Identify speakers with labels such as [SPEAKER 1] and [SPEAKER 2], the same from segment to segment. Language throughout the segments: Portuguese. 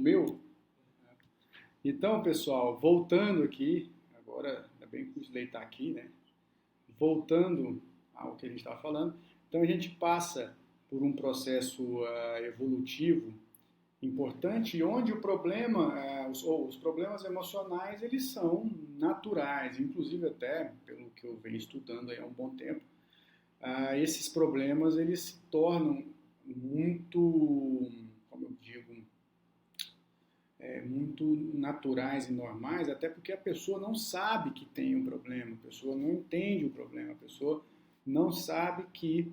[SPEAKER 1] meu. Então, pessoal, voltando aqui, agora, ainda bem que o Slay está aqui, né? Voltando ao que a gente estava falando, então a gente passa por um processo evolutivo importante, onde o problema, os problemas emocionais, eles são naturais, inclusive até, pelo que eu venho estudando aí há um bom tempo, esses problemas, eles se tornam muito, como eu digo, muito naturais e normais, até porque a pessoa não sabe que tem um problema, a pessoa não entende o problema, a pessoa não sabe que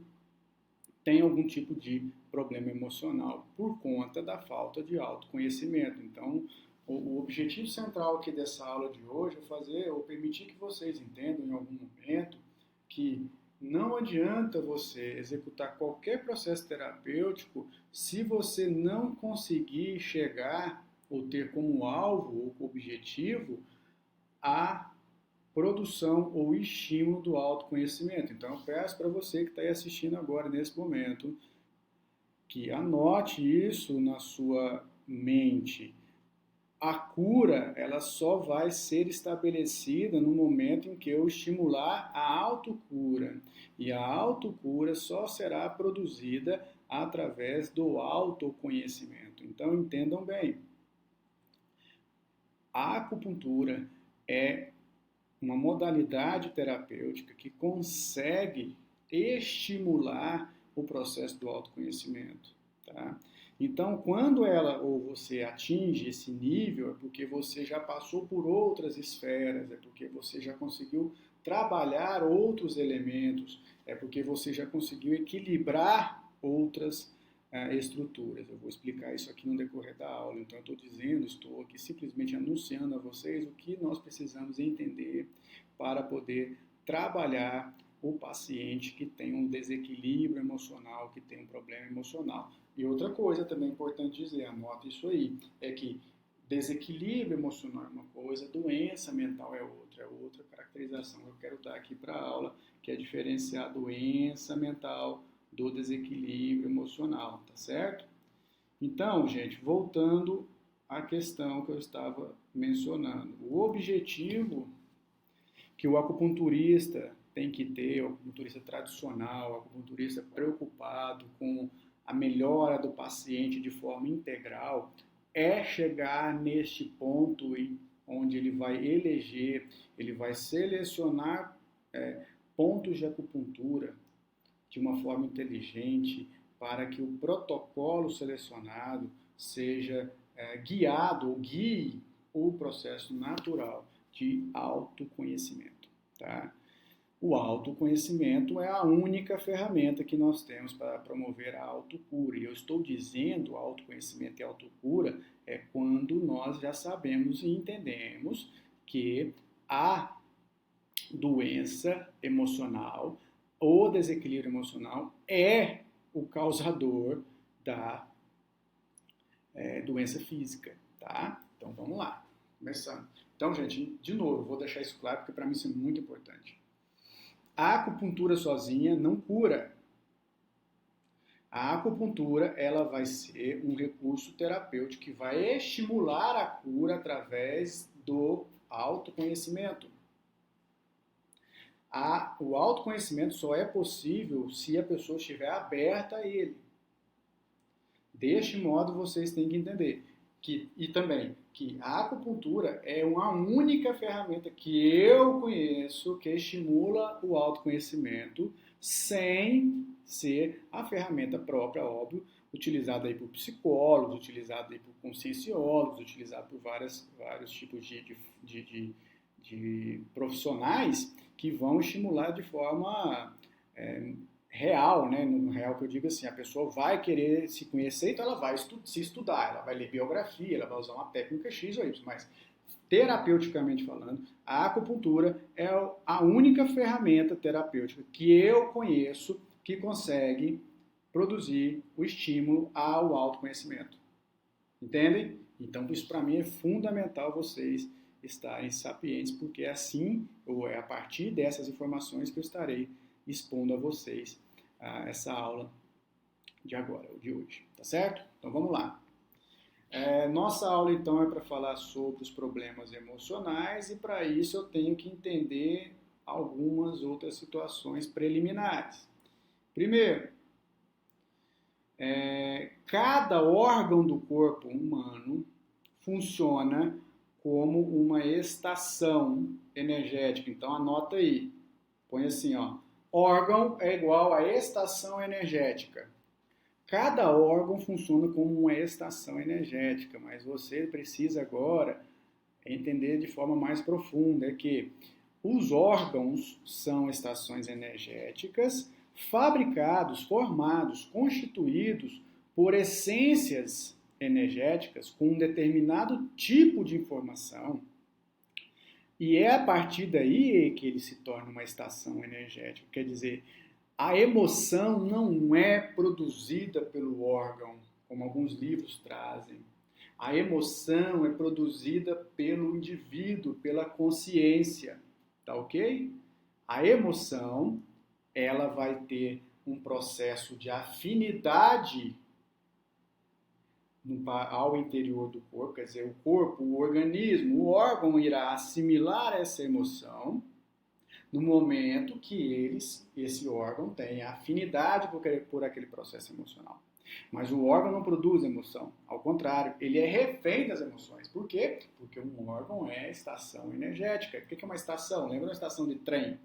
[SPEAKER 1] tem algum tipo de problema emocional por conta da falta de autoconhecimento. Então, o objetivo central aqui dessa aula de hoje é permitir que vocês entendam em algum momento que não adianta você executar qualquer processo terapêutico se você não conseguir chegar ou ter como alvo ou objetivo a produção ou estímulo do autoconhecimento. Então, eu peço para você que está aí assistindo agora, nesse momento, que anote isso na sua mente. A cura, ela só vai ser estabelecida no momento em que eu estimular a autocura. E a autocura só será produzida através do autoconhecimento. Então, entendam bem. A acupuntura é uma modalidade terapêutica que consegue estimular o processo do autoconhecimento, tá? Então, quando ela ou você atinge esse nível, é porque você já passou por outras esferas, é porque você já conseguiu trabalhar outros elementos, é porque você já conseguiu equilibrar outras estruturas. Eu vou explicar isso aqui no decorrer da aula, então eu estou aqui simplesmente anunciando a vocês o que nós precisamos entender para poder trabalhar o paciente que tem um desequilíbrio emocional, que tem um problema emocional. E outra coisa também importante dizer, anota isso aí, é que desequilíbrio emocional é uma coisa, doença mental é outra caracterização que eu quero dar aqui para a aula, que é diferenciar doença mental do desequilíbrio emocional, tá certo? Então, gente, voltando à questão que eu estava mencionando, o objetivo que o acupunturista tem que ter, o acupunturista tradicional, o acupunturista preocupado com a melhora do paciente de forma integral, é chegar neste ponto onde ele vai eleger, ele vai selecionar pontos de acupuntura de uma forma inteligente para que o protocolo selecionado seja guiado ou guie o processo natural de autoconhecimento, tá? O autoconhecimento é a única ferramenta que nós temos para promover a autocura. E eu estou dizendo autoconhecimento e autocura é quando nós já sabemos e entendemos que a doença emocional, o desequilíbrio emocional é o causador da doença física, tá? Então vamos lá, começando. Então, gente, de novo, vou deixar isso claro porque para mim isso é muito importante. A acupuntura sozinha não cura. A acupuntura, ela vai ser um recurso terapêutico que vai estimular a cura através do autoconhecimento. O autoconhecimento só é possível se a pessoa estiver aberta a ele. Deste modo, vocês têm que entender e também que a acupuntura é uma única ferramenta que eu conheço que estimula o autoconhecimento sem ser a ferramenta própria, óbvio, utilizada aí por psicólogos, utilizada aí por conscienciólogos, utilizada por vários tipos de profissionais que vão estimular de forma real, né? No real que eu digo assim, a pessoa vai querer se conhecer, então ela vai se estudar, ela vai ler biografia, ela vai usar uma técnica X ou Y, mas terapeuticamente falando, a acupuntura é a única ferramenta terapêutica que eu conheço que consegue produzir o estímulo ao autoconhecimento. Entendem? Então, isso para mim é fundamental vocês estarem sapientes, porque é assim, ou é a partir dessas informações que eu estarei expondo a vocês essa aula de agora, ou de hoje, tá certo? Então vamos lá. Nossa aula, então, é para falar sobre os problemas emocionais e, para isso, eu tenho que entender algumas outras situações preliminares. Primeiro, cada órgão do corpo humano funciona como uma estação energética. Então, anota aí. Põe assim, ó. Órgão é igual a estação energética. Cada órgão funciona como uma estação energética, mas você precisa agora entender de forma mais profunda que os órgãos são estações energéticas fabricados, formados, constituídos por essências energéticas com um determinado tipo de informação. E é a partir daí que ele se torna uma estação energética. Quer dizer, a emoção não é produzida pelo órgão, como alguns livros trazem. A emoção é produzida pelo indivíduo, pela consciência, tá ok? A emoção, ela vai ter um processo de afinidade ao interior do corpo, quer dizer, o corpo, o organismo, o órgão irá assimilar essa emoção no momento que esse órgão tem afinidade por aquele processo emocional. Mas o órgão não produz emoção, ao contrário, ele é refém das emoções. Por quê? Porque um órgão é estação energética. O que é uma estação? Lembra uma estação de trem?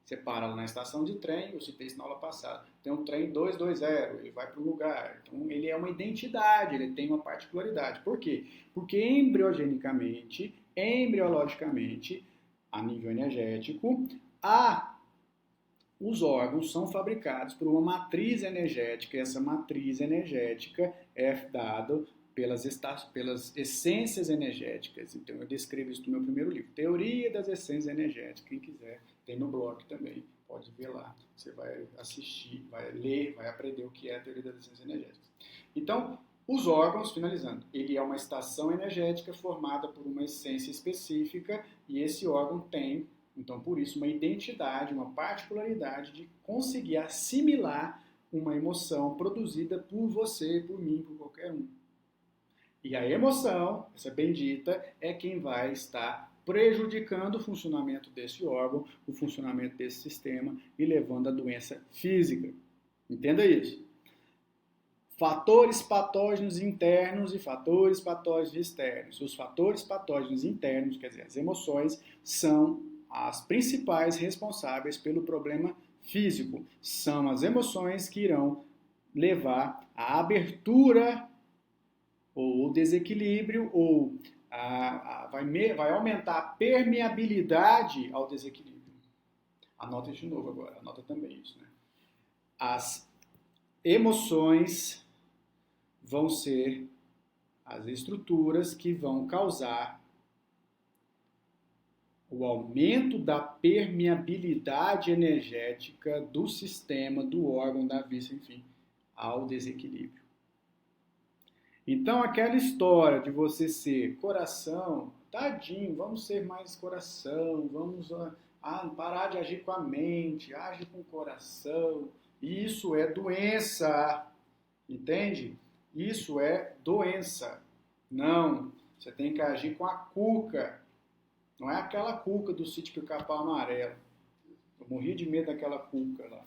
[SPEAKER 1] Você para lá na estação de trem, eu citei isso na aula passada, tem um trem 220, ele vai para um lugar. Então, ele é uma identidade, ele tem uma particularidade. Por quê? Porque embriologicamente, a nível energético, os órgãos são fabricados por uma matriz energética, e essa matriz energética é dada pelas essências energéticas. Então, eu descrevo isso no meu primeiro livro, Teoria das Essências Energéticas. Quem quiser, tem no blog também, pode ver lá. Você vai assistir, vai ler, vai aprender o que é a Teoria das Essências Energéticas. Então, os órgãos, finalizando, ele é uma estação energética formada por uma essência específica e esse órgão tem, então, por isso, uma identidade, uma particularidade de conseguir assimilar uma emoção produzida por você, por mim, por qualquer um. E a emoção, essa bendita, é quem vai estar prejudicando o funcionamento desse órgão, o funcionamento desse sistema e levando à doença física. Entenda isso. Fatores patógenos internos e fatores patógenos externos. Os fatores patógenos internos, quer dizer, as emoções, são as principais responsáveis pelo problema físico. São as emoções que irão levar à abertura ou desequilíbrio, ou vai aumentar a permeabilidade ao desequilíbrio. Anota de novo agora, anota também isso, né? As emoções vão ser as estruturas que vão causar o aumento da permeabilidade energética do sistema, do órgão, da vista, enfim, ao desequilíbrio. Então, aquela história de você ser coração, tadinho, vamos ser mais coração, vamos parar de agir com a mente, age com o coração. Isso é doença, entende? Isso é doença. Não, você tem que agir com a cuca. Não é aquela cuca do sítio Pica-Pau Amarelo. Eu morria de medo daquela cuca lá.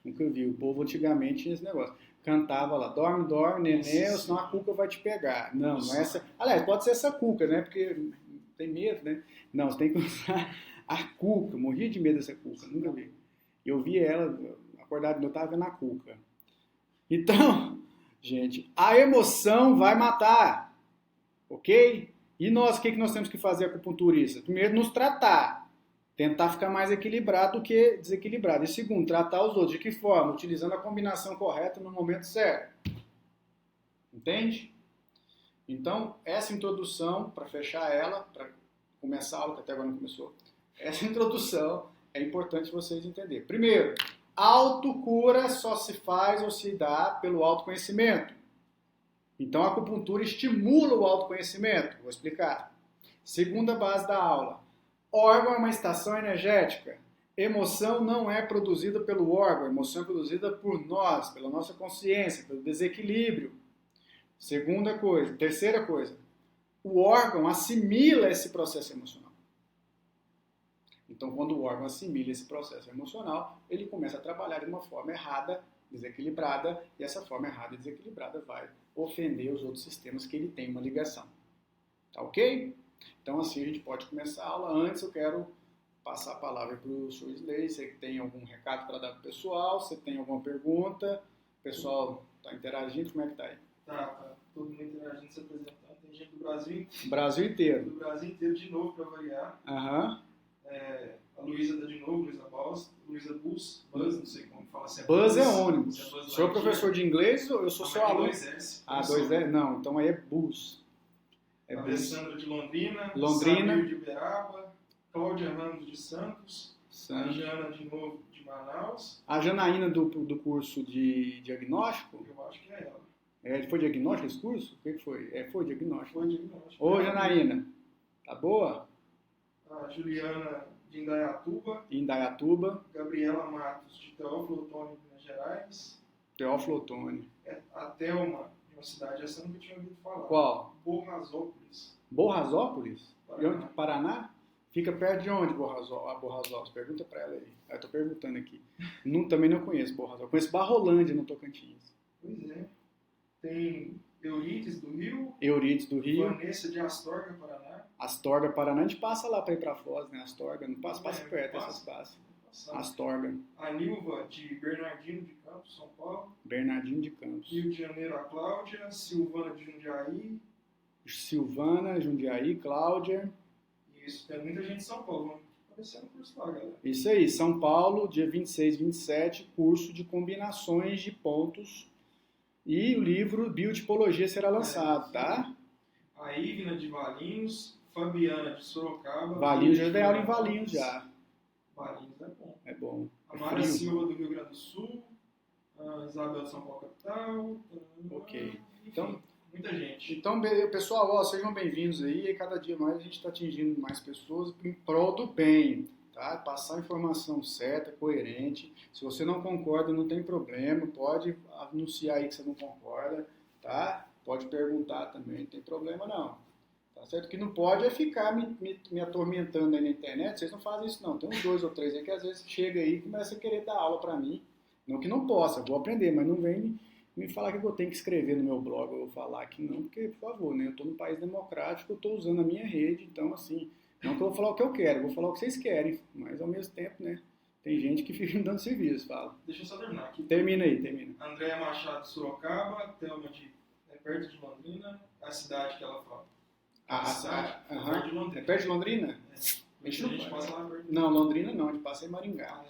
[SPEAKER 1] Nunca vi. O povo antigamente tinha esse negócio. Cantava lá, dorme, dorme, neném, senão a cuca vai te pegar. Não, não é essa. Aliás, pode ser essa cuca, né? Porque tem medo, né? Não, você tem que usar a cuca. Eu morria de medo dessa cuca, nunca vi. Eu vi ela, acordado, eu estava vendo a cuca. Então, gente, a emoção vai matar, ok? E nós, o que nós temos que fazer, acupunturistas? Primeiro, nos tratar. Tentar ficar mais equilibrado do que desequilibrado. E segundo, tratar os outros. De que forma? Utilizando a combinação correta no momento certo. Entende? Então, essa introdução, para fechar ela, para começar a aula, que até agora não começou, essa introdução é importante vocês entenderem. Primeiro, autocura só se faz ou se dá pelo autoconhecimento. Então, a acupuntura estimula o autoconhecimento. Vou explicar. Segunda base da aula. Órgão é uma estação energética. Emoção não é produzida pelo órgão, emoção é produzida por nós, pela nossa consciência, pelo desequilíbrio. Segunda coisa. Terceira coisa. o órgão assimila esse processo emocional. Então, quando o órgão assimila esse processo emocional, ele começa a trabalhar de uma forma errada, desequilibrada, e essa forma errada e desequilibrada vai ofender os outros sistemas que ele tem uma ligação. Tá ok? Então, assim a gente pode começar a aula. Antes, eu quero passar a palavra para o Sr. Slay. Você tem algum recado para dar para o pessoal? Você tem alguma pergunta? O pessoal está interagindo? Como é que está aí?
[SPEAKER 2] Tá. Todo mundo interagindo, se apresentando. Tem gente do Brasil,
[SPEAKER 1] Brasil inteiro.
[SPEAKER 2] do Brasil inteiro de novo para variar.
[SPEAKER 1] Aham.
[SPEAKER 2] A Luísa tá de novo, Luísa Buzz, Buzz, não sei como fala. Se é
[SPEAKER 1] Buzz é ônibus.
[SPEAKER 2] Se é Buzz
[SPEAKER 1] O senhor é professor de inglês ou eu sou seu aluno?
[SPEAKER 2] Dois S.
[SPEAKER 1] Ah, 2S? Não, então aí é Buzz. É Buzz.
[SPEAKER 2] Alessandra de Londrina.
[SPEAKER 1] Londrina.
[SPEAKER 2] Samir de Uberaba. Cláudia Ramos de Santos. A Jana de novo de Manaus.
[SPEAKER 1] A Janaína do curso de diagnóstico?
[SPEAKER 2] Eu acho que é ela.
[SPEAKER 1] Foi diagnóstico esse curso? O que foi? Foi diagnóstico.
[SPEAKER 2] Foi diagnóstico.
[SPEAKER 1] Ô, Janaína, tá boa?
[SPEAKER 2] A Juliana de Indaiatuba.
[SPEAKER 1] Indaiatuba.
[SPEAKER 2] Gabriela Matos de Teófilo Otoni, Minas Gerais.
[SPEAKER 1] Teófilo Otoni.
[SPEAKER 2] A Thelma, de uma cidade, essa eu nunca tinha ouvido falar.
[SPEAKER 1] Qual?
[SPEAKER 2] Borrasópolis.
[SPEAKER 1] Borrasópolis?
[SPEAKER 2] Paraná.
[SPEAKER 1] Paraná? Fica perto de onde, Borrasópolis? Pergunta pra ela aí. Eu tô perguntando aqui. Também não conheço Borrasópolis. Conheço Barrolândia, no Tocantins.
[SPEAKER 2] Pois é. Tem Eurides do Rio.
[SPEAKER 1] Eurides do Rio.
[SPEAKER 2] Vanessa de Astorga, Paraná.
[SPEAKER 1] Astorga, Paraná. A gente passa lá pra ir pra Foz, né? Astorga. Não passa perto, essas passas. Astorga.
[SPEAKER 2] A Nilva de Bernardino de Campos, São Paulo.
[SPEAKER 1] Bernardino de Campos.
[SPEAKER 2] Rio de Janeiro, a Cláudia. Silvana de Jundiaí.
[SPEAKER 1] Silvana, Jundiaí, Cláudia.
[SPEAKER 2] Isso, tem muita gente de São Paulo. Vamos aparecer no curso lá, galera.
[SPEAKER 1] Isso aí, São Paulo, dia 26 e 27, curso de combinações de pontos. E o livro Biotipologia será lançado, tá?
[SPEAKER 2] A Ivna de Valinhos. Fabiana de Sorocaba.
[SPEAKER 1] Valinhos, já dei aula em Valinhos já.
[SPEAKER 2] Valinhos é bom.
[SPEAKER 1] É bom.
[SPEAKER 2] A Mara Silva do Rio Grande do Sul. A Isabel de São Paulo Capital.
[SPEAKER 1] Ok.
[SPEAKER 2] Enfim,
[SPEAKER 1] Então,
[SPEAKER 2] muita gente.
[SPEAKER 1] Então, pessoal, sejam bem-vindos aí. E cada dia mais a gente está atingindo mais pessoas em prol do bem, tá? Passar a informação certa, coerente. Se você não concorda, não tem problema. Pode anunciar aí que você não concorda, tá? Pode perguntar também, não tem problema não. Tá certo? O que não pode é ficar me atormentando aí na internet. Vocês não fazem isso não. Tem uns 2 ou 3 aí que às vezes chega aí e começa a querer dar aula para mim. Não que não possa, vou aprender, mas não vem me falar que eu tenho que escrever no meu blog, eu vou falar aqui não, porque, por favor, né, eu estou num país democrático, eu estou usando a minha rede, então, assim, não que eu vou falar o que eu quero, eu vou falar o que vocês querem, mas, ao mesmo tempo, né, tem gente que fica me dando serviço, fala.
[SPEAKER 2] Deixa eu só terminar aqui.
[SPEAKER 1] Termina aí, termina.
[SPEAKER 2] Andréa Machado de Sorocaba, Thelma perto de Londrina, a cidade que ela fala. Perto de Londrina.
[SPEAKER 1] É perto de Londrina?
[SPEAKER 2] A gente passa lá perto.
[SPEAKER 1] Não, Londrina não, a gente passa em Maringá.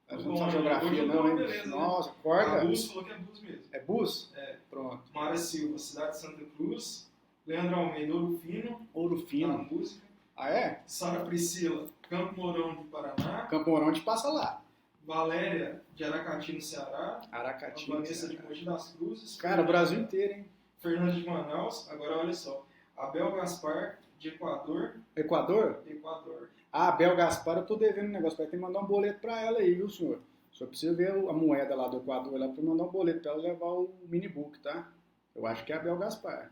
[SPEAKER 2] Ah,
[SPEAKER 1] não sabe geografia não, hein?
[SPEAKER 2] Beleza,
[SPEAKER 1] nossa,
[SPEAKER 2] né?
[SPEAKER 1] acorda.
[SPEAKER 2] A Bus falou que é Bus mesmo.
[SPEAKER 1] É Bus?
[SPEAKER 2] É.
[SPEAKER 1] Pronto.
[SPEAKER 2] Mara Silva, cidade de Santa Cruz. Leandro Almeida, Ouro Fino.
[SPEAKER 1] Ouro Fino.
[SPEAKER 2] Na música.
[SPEAKER 1] Ah, é?
[SPEAKER 2] Sara Priscila, Campo Mourão de Paraná.
[SPEAKER 1] Campo Mourão a gente passa lá.
[SPEAKER 2] Valéria, de Aracati, no Ceará.
[SPEAKER 1] Aracati.
[SPEAKER 2] A Vanessa de Mogi das Cruzes.
[SPEAKER 1] Cara, o Brasil inteiro, hein?
[SPEAKER 2] Fernanda de Manaus. Agora olha só. Abel Gaspar, de Equador.
[SPEAKER 1] Equador?
[SPEAKER 2] Equador.
[SPEAKER 1] Ah, Abel Gaspar, eu tô devendo um negócio. Vai ter que mandar um boleto pra ela aí, viu, senhor? Só precisa ver a moeda lá do Equador lá pra mandar um boleto pra ela levar o minibook, tá? Eu acho que é Abel Gaspar.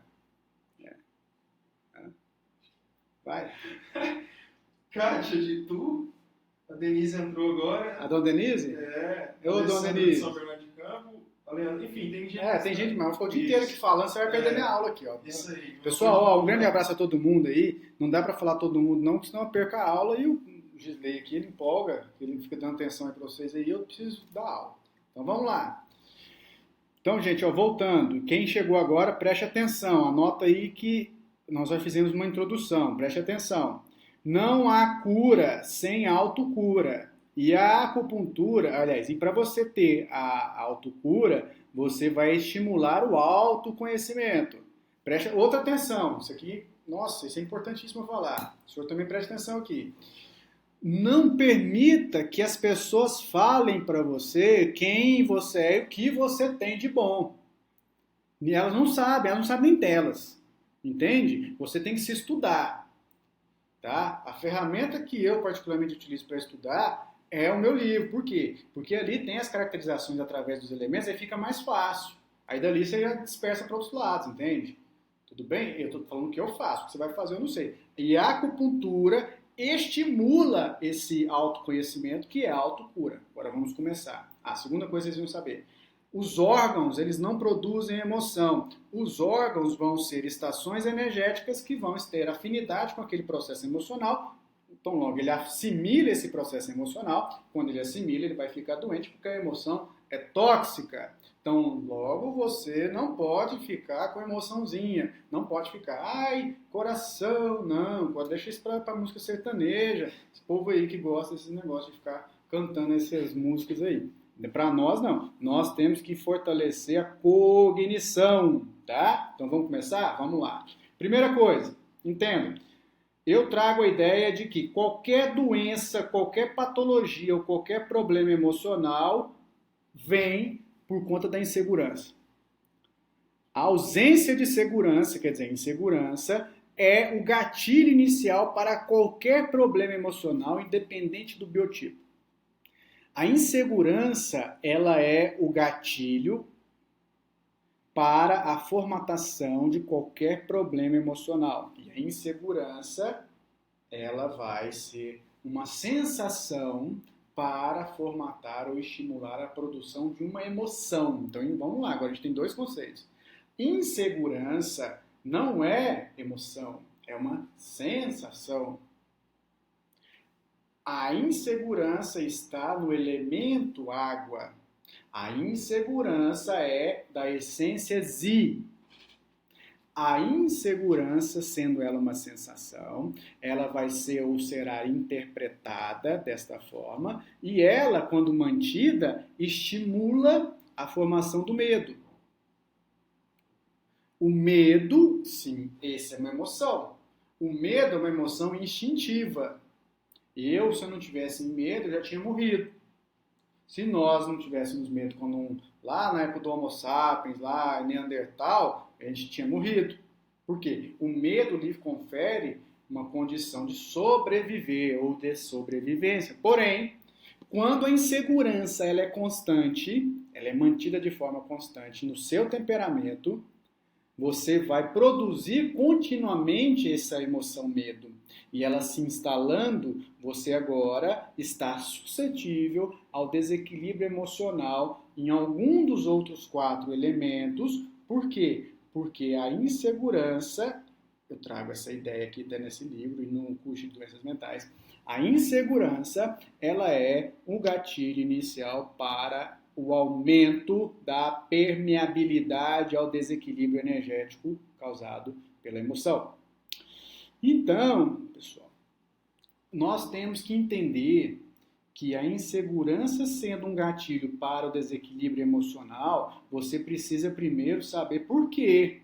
[SPEAKER 1] É. Vai.
[SPEAKER 2] Kátia de Itu. A Denise entrou agora.
[SPEAKER 1] A dona Denise?
[SPEAKER 2] É.
[SPEAKER 1] Eu, dona Denise.
[SPEAKER 2] São Bernardo de Campo. A Leandro, enfim, tem gente.
[SPEAKER 1] Tem gente, mas eu vou o dia inteiro aqui falando, você vai perder minha aula aqui, ó.
[SPEAKER 2] Isso aí.
[SPEAKER 1] Pessoal, ó, um grande abraço a todo mundo aí. Não dá pra falar todo mundo não, porque senão eu perco a aula e o Gisley aqui, ele empolga, ele fica dando atenção aí pra vocês aí, eu preciso dar aula. Então vamos lá. Então, gente, ó, voltando. Quem chegou agora, preste atenção. Anota aí que nós já fizemos uma introdução. Preste atenção. Não há cura sem autocura. E a acupuntura, aliás, e para você ter a autocura, você vai estimular o autoconhecimento. Preste outra atenção. Isso aqui, nossa, isso é importantíssimo falar. O senhor também preste atenção aqui. Não permita que as pessoas falem para você quem você é e o que você tem de bom. E elas não sabem nem delas. Entende? Você tem que se estudar. Tá? A ferramenta que eu particularmente utilizo para estudar é o meu livro. Por quê? Porque ali tem as caracterizações através dos elementos, aí fica mais fácil. Aí dali você já dispersa para outros lados, entende? Tudo bem? Eu estou falando o que eu faço, o que você vai fazer eu não sei. E a acupuntura estimula esse autoconhecimento, que é a autocura. Agora vamos começar. A segunda coisa que vocês vão saber. Os órgãos, eles não produzem emoção. Os órgãos vão ser estações energéticas que vão ter afinidade com aquele processo emocional. Então, logo, ele assimila esse processo emocional. Quando ele assimila, ele vai ficar doente, porque a emoção é tóxica. Então, logo, você não pode ficar com emoçãozinha. Não pode ficar, ai, coração, não. Pode deixar isso para música sertaneja. Esse povo aí que gosta desses negócios de ficar cantando essas músicas aí. Para nós, não. Nós temos que fortalecer a cognição, tá? Então, vamos começar? Vamos lá. Primeira coisa, entenda. Eu trago a ideia de que qualquer doença, qualquer patologia ou qualquer problema emocional vem por conta da insegurança. A ausência de segurança, quer dizer, insegurança, é o gatilho inicial para qualquer problema emocional, independente do biotipo. A insegurança, ela é o gatilho para a formatação de qualquer problema emocional. E a insegurança, ela vai ser uma sensação para formatar ou estimular a produção de uma emoção. Então, vamos lá, agora a gente tem dois conceitos. Insegurança não é emoção, é uma sensação. A insegurança está no elemento água. A insegurança é da essência Zi. A insegurança, sendo ela uma sensação, ela vai ser ou será interpretada desta forma, e ela, quando mantida, estimula a formação do medo. O medo, sim, essa é uma emoção. O medo é uma emoção instintiva. Eu, se eu não tivesse medo, eu já tinha morrido. Se nós não tivéssemos medo lá na época do Homo sapiens, lá em Neandertal, a gente tinha morrido. Por quê? O medo lhe confere uma condição de sobreviver ou de sobrevivência. Porém, quando a insegurança ela é constante, ela é mantida de forma constante no seu temperamento, você vai produzir continuamente essa emoção medo. E ela se instalando, você agora está suscetível ao desequilíbrio emocional em algum dos outros 4 elementos. Por quê? Porque a insegurança, eu trago essa ideia aqui até nesse livro e no curso de doenças mentais, a insegurança, ela é um gatilho inicial para o aumento da permeabilidade ao desequilíbrio energético causado pela emoção. Então, pessoal, nós temos que entender que a insegurança sendo um gatilho para o desequilíbrio emocional, você precisa primeiro saber por quê.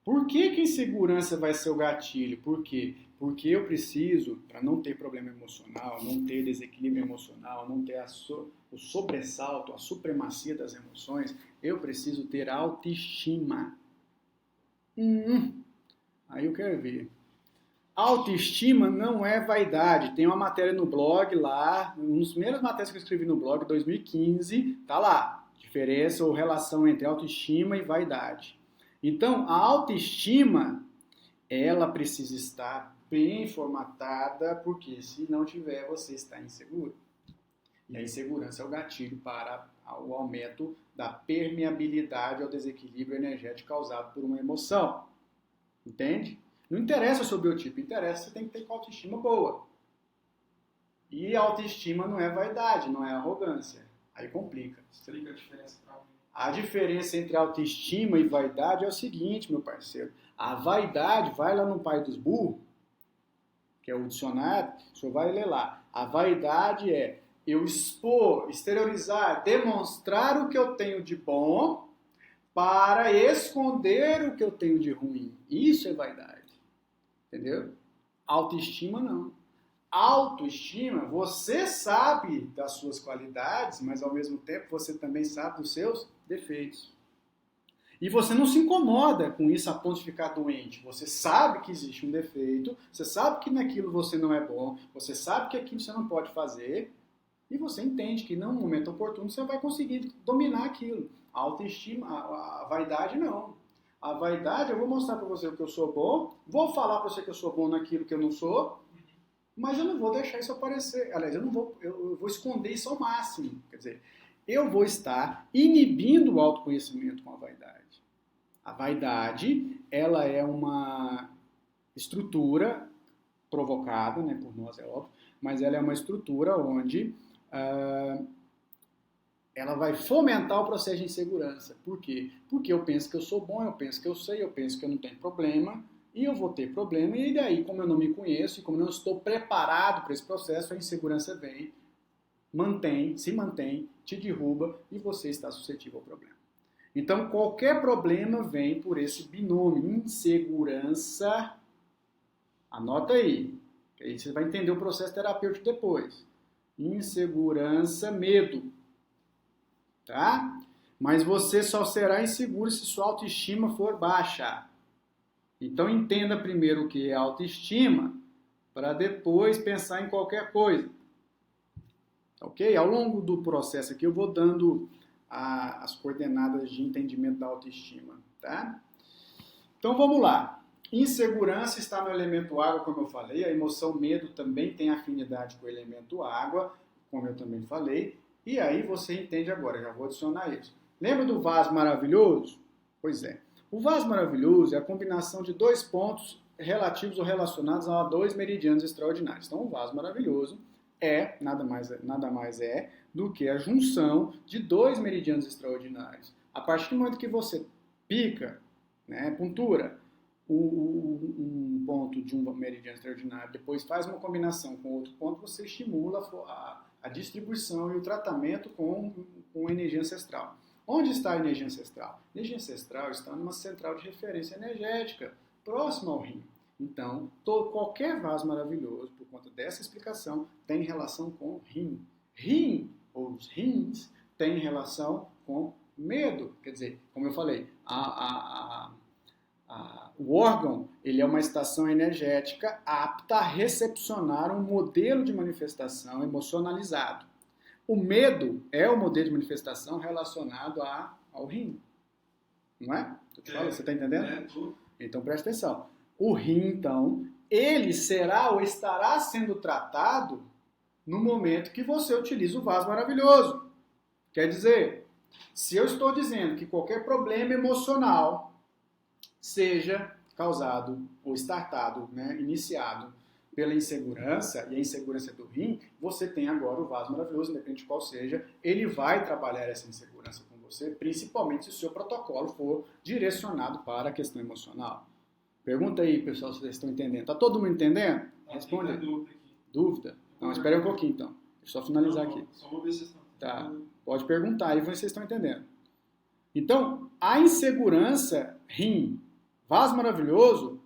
[SPEAKER 1] Por que a insegurança vai ser o gatilho? Por quê? Porque eu preciso, para não ter problema emocional, não ter desequilíbrio emocional, não ter o sobressalto, a supremacia das emoções, eu preciso ter autoestima. Aí eu quero ver. Autoestima não é vaidade. Tem uma matéria no blog lá, uma das primeiras matérias que eu escrevi no blog, 2015, tá lá. Diferença ou relação entre autoestima e vaidade. Então, a autoestima, ela precisa estar bem formatada, porque se não tiver, você está inseguro. E a insegurança é o gatilho para o aumento da permeabilidade ao desequilíbrio energético causado por uma emoção. Entende? Não interessa o seu biotipo, interessa você tem que ter autoestima boa. E autoestima não é vaidade, não é arrogância. Aí complica.
[SPEAKER 2] Explica a diferença para mim.
[SPEAKER 1] A diferença entre autoestima e vaidade é o seguinte, meu parceiro. A vaidade, vai lá no Pai dos Burros, que é o dicionário, o senhor vai ler lá. A vaidade é eu expor, exteriorizar, demonstrar o que eu tenho de bom para esconder o que eu tenho de ruim. Isso é vaidade. Entendeu? Autoestima não. Autoestima, você sabe das suas qualidades, mas ao mesmo tempo você também sabe dos seus defeitos. E você não se incomoda com isso a ponto de ficar doente. Você sabe que existe um defeito, você sabe que naquilo você não é bom, você sabe que aquilo você não pode fazer, e você entende que num momento oportuno você vai conseguir dominar aquilo. A autoestima, a vaidade não. A vaidade, eu vou mostrar para você o que eu sou bom, vou falar para você que eu sou bom naquilo que eu não sou, mas eu não vou deixar isso aparecer. Aliás, eu vou esconder isso ao máximo. Quer dizer, eu vou estar inibindo o autoconhecimento com a vaidade. A vaidade, ela é uma estrutura provocada, né, por nós, é óbvio, mas ela é uma estrutura onde ela vai fomentar o processo de insegurança. Por quê? Porque eu penso que eu sou bom, eu penso que eu sei, eu penso que eu não tenho problema, e eu vou ter problema, e daí, como eu não me conheço, e como eu não estou preparado para esse processo, a insegurança vem, se mantém, te derruba, e você está suscetível ao problema. Então, qualquer problema vem por esse binômio, insegurança, anota aí, que aí você vai entender o processo terapêutico depois. Insegurança, medo. Tá? Mas você só será inseguro se sua autoestima for baixa. Então entenda primeiro o que é autoestima, para depois pensar em qualquer coisa. Ok? Ao longo do processo aqui eu vou dando as coordenadas de entendimento da autoestima. Tá? Então vamos lá. Insegurança está no elemento água, como eu falei. A emoção medo também tem afinidade com o elemento água, como eu também falei. E aí você entende agora, já vou adicionar isso. Lembra do vaso maravilhoso? Pois é. O vaso maravilhoso é a combinação de dois pontos relativos ou relacionados a dois meridianos extraordinários. Então, o vaso maravilhoso é nada mais é do que a junção de dois meridianos extraordinários. A partir do momento que você pica, né, pontura, um ponto de um meridiano extraordinário, depois faz uma combinação com outro ponto, você estimula a distribuição e o tratamento com energia ancestral. Onde está a energia ancestral? A energia ancestral está numa central de referência energética, próxima ao rim. Então, qualquer vaso maravilhoso, por conta dessa explicação, tem relação com rim. Rim, ou os rins, tem relação com medo. Quer dizer, como eu falei, o órgão ele é uma estação energética apta a recepcionar um modelo de manifestação emocionalizado. O medo é o modelo de manifestação relacionado ao rim. Não é? Você está entendendo? Então presta atenção. O rim, então, ele será ou estará sendo tratado no momento que você utiliza o vaso maravilhoso. Quer dizer, se eu estou dizendo que qualquer problema emocional seja causado ou startado, né, iniciado pela insegurança, e a insegurança do rim, você tem agora o vaso maravilhoso, independente de qual seja, ele vai trabalhar essa insegurança com você, principalmente se o seu protocolo for direcionado para a questão emocional. Pergunta aí, pessoal, se vocês estão entendendo. Está todo mundo entendendo? Responde. Dúvida? Não, espera um pouquinho então. Deixa eu só finalizar aqui.
[SPEAKER 2] Só vou ver se vocês estão
[SPEAKER 1] entendendo. Tá, pode perguntar aí, vocês estão entendendo. Então, a insegurança rim, vaso maravilhoso,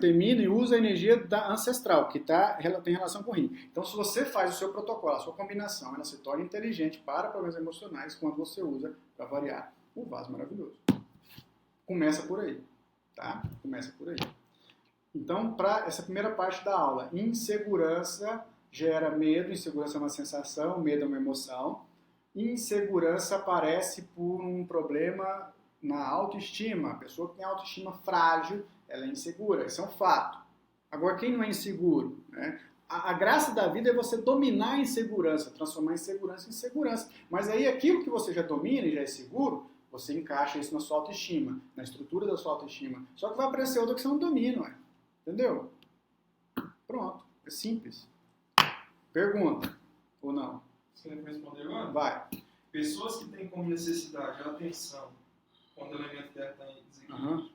[SPEAKER 1] termina e usa a energia da ancestral, que tem relação com o rim. Então, se você faz o seu protocolo, a sua combinação, ela se torna inteligente para problemas emocionais quando você usa, para variar, o vaso maravilhoso. Começa por aí, tá? Começa por aí. Então, para essa primeira parte da aula, insegurança gera medo, insegurança é uma sensação, medo é uma emoção. Insegurança aparece por um problema na autoestima. A pessoa que tem autoestima frágil, ela é insegura. Isso é um fato. Agora, quem não é inseguro? Né? A graça da vida é você dominar a insegurança, transformar a insegurança em segurança. Mas aí, aquilo que você já domina e já é seguro, você encaixa isso na sua autoestima, na estrutura da sua autoestima. Só que vai aparecer outra que você não domina, ué. Entendeu? Pronto. É simples. Pergunta. Ou não?
[SPEAKER 2] Você quer responder agora?
[SPEAKER 1] Vai.
[SPEAKER 2] Pessoas que têm como necessidade a atenção quando o elemento dela está em desequilíbrio,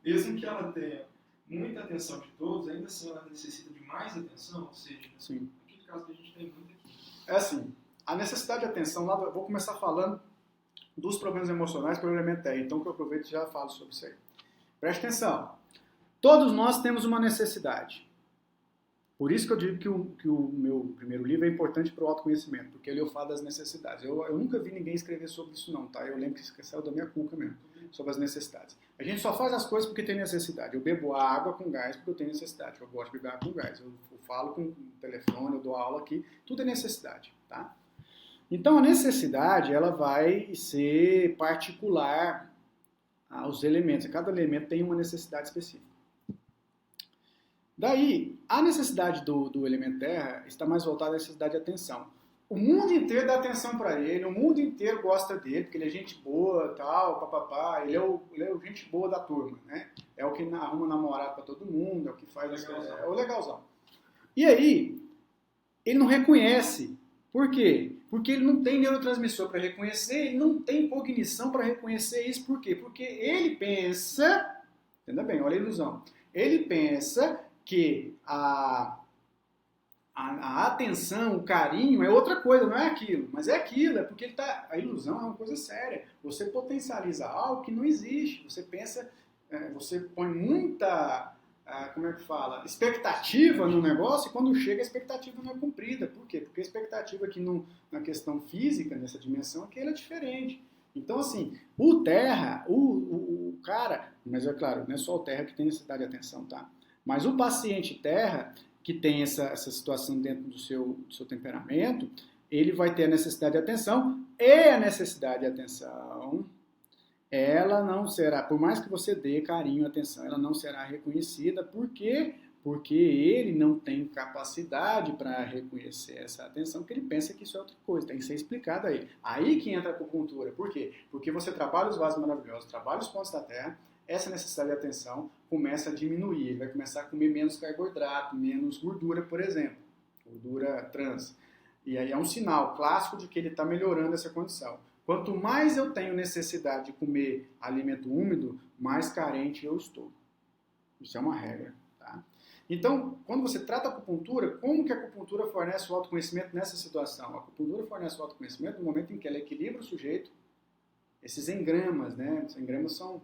[SPEAKER 2] mesmo que ela tenha muita atenção de todos, ainda assim ela necessita de mais atenção, ou seja,
[SPEAKER 1] sim,
[SPEAKER 2] naquele caso que a gente tem muito aqui.
[SPEAKER 1] É assim, a necessidade de atenção, lá vou começar falando dos problemas emocionais pelo elemento terra, então que eu aproveito e já falo sobre isso aí. Preste atenção, todos nós temos uma necessidade. Por isso que eu digo que o meu primeiro livro é importante para o autoconhecimento, porque ele eu falo das necessidades. Eu nunca vi ninguém escrever sobre isso não, tá? Eu lembro que isso saiu da minha cuca mesmo, sobre as necessidades. A gente só faz as coisas porque tem necessidade. Eu bebo água com gás porque eu tenho necessidade. Eu gosto de beber água com gás. Eu falo com o telefone, eu dou aula aqui. Tudo é necessidade, tá? Então a necessidade, ela vai ser particular os elementos. Cada elemento tem uma necessidade específica. Daí, a necessidade do elemento terra está mais voltada à necessidade de atenção. O mundo inteiro dá atenção para ele, o mundo inteiro gosta dele, porque ele é gente boa, tal, papapá, ele é o gente boa da turma, né? É o que arruma namorado para todo mundo, é o que faz... É o legalzão. E aí, ele não reconhece. Por quê? Porque ele não tem neurotransmissor para reconhecer, ele não tem cognição para reconhecer isso. Por quê? Porque ele pensa... Entenda bem, olha a ilusão. Ele pensa que a atenção, o carinho é outra coisa, não é aquilo. Mas é aquilo, é porque a ilusão é uma coisa séria. Você potencializa algo que não existe. Você pensa, você põe muita, como é que fala, expectativa no negócio e quando chega a expectativa não é cumprida. Por quê? Porque a expectativa aqui na questão física, nessa dimensão aqui, ela é diferente. Então, assim, o terra, o cara, mas é claro, não é só o terra que tem necessidade de atenção, tá? Mas o paciente terra, que tem essa situação dentro do seu temperamento, ele vai ter a necessidade de atenção, e a necessidade de atenção, ela não será, por mais que você dê carinho e atenção, ela não será reconhecida. Por quê? Porque ele não tem capacidade para reconhecer essa atenção, porque ele pensa que isso é outra coisa, tem que ser explicado aí. Aí que entra a acupuntura. Por quê? Porque você trabalha os vasos maravilhosos, trabalha os pontos da terra, essa necessidade de atenção começa a diminuir, ele vai começar a comer menos carboidrato, menos gordura, por exemplo, gordura trans. E aí é um sinal clássico de que ele está melhorando essa condição. Quanto mais eu tenho necessidade de comer alimento úmido, mais carente eu estou. Isso é uma regra. Tá? Então, quando você trata a acupuntura, como que a acupuntura fornece o autoconhecimento nessa situação? A acupuntura fornece o autoconhecimento no momento em que ela equilibra o sujeito. Esses engramas, né? Esses engramas são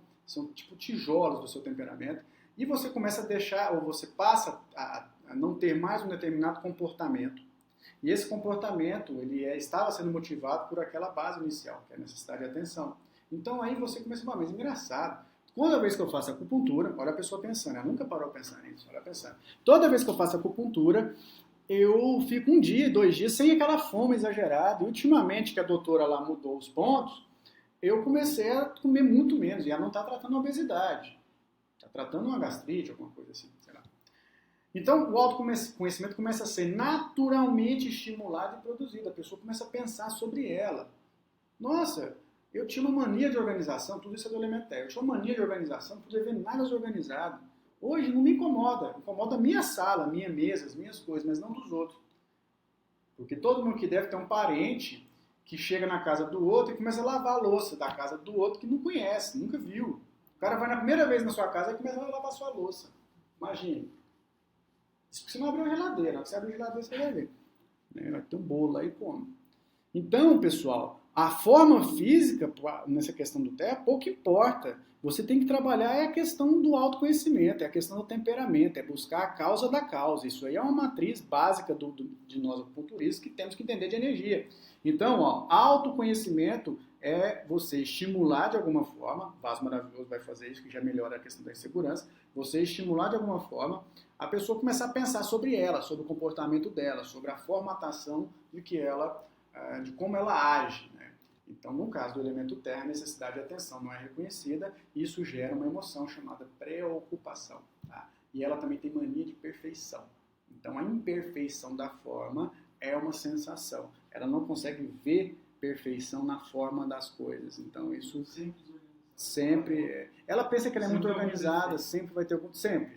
[SPEAKER 1] tipo tijolos do seu temperamento, e você começa a deixar, ou você passa a não ter mais um determinado comportamento. E esse comportamento, ele estava sendo motivado por aquela base inicial, que é a necessidade de atenção. Então aí você começa a falar, mas engraçado, toda vez que eu faço acupuntura, olha a pessoa pensando, ela nunca parou a pensar nisso, olha pensando. Toda vez que eu faço acupuntura, eu fico 1 dia, 2 dias, sem aquela fome exagerada, e ultimamente que a doutora lá mudou os pontos, eu comecei a comer muito menos, e ela não está tratando obesidade, está tratando uma gastrite, alguma coisa assim, sei lá. Então, o autoconhecimento começa a ser naturalmente estimulado e produzido, a pessoa começa a pensar sobre ela. Nossa, eu tinha uma mania de organização, tudo isso é do elemento eu tinha uma mania de organização, não podia ver nada desorganizado. Hoje não me incomoda a minha sala, a minha mesa, as minhas coisas, mas não dos outros. Porque todo mundo que deve ter um parente que chega na casa do outro e começa a lavar a louça da casa do outro que não conhece, nunca viu. O cara vai na primeira vez na sua casa e começa a lavar a sua louça. Imagina. Isso porque você não abre uma geladeira. Quando você abre a geladeira, você vai ver. Vai ter um bolo lá e come. Então, pessoal, a forma física, nessa questão do terra, pouco importa. Você tem que trabalhar a questão do autoconhecimento, é a questão do temperamento, é buscar a causa da causa. Isso aí é uma matriz básica de nós acupunturistas que temos que entender de energia. Então, autoconhecimento é você estimular de alguma forma, o Vaso Maravilhoso vai fazer isso, que já melhora a questão da insegurança, você estimular de alguma forma a pessoa começar a pensar sobre ela, sobre o comportamento dela, sobre a formatação de como ela age. Né? Então, no caso do elemento terra, a necessidade de atenção não é reconhecida, e isso gera uma emoção chamada preocupação. Tá? E ela também tem mania de perfeição. Então, a imperfeição da forma é uma sensação. Ela não consegue ver perfeição na forma das coisas. Então, isso sempre... Ela pensa que ela é muito organizada, sempre vai ter algum... Sempre.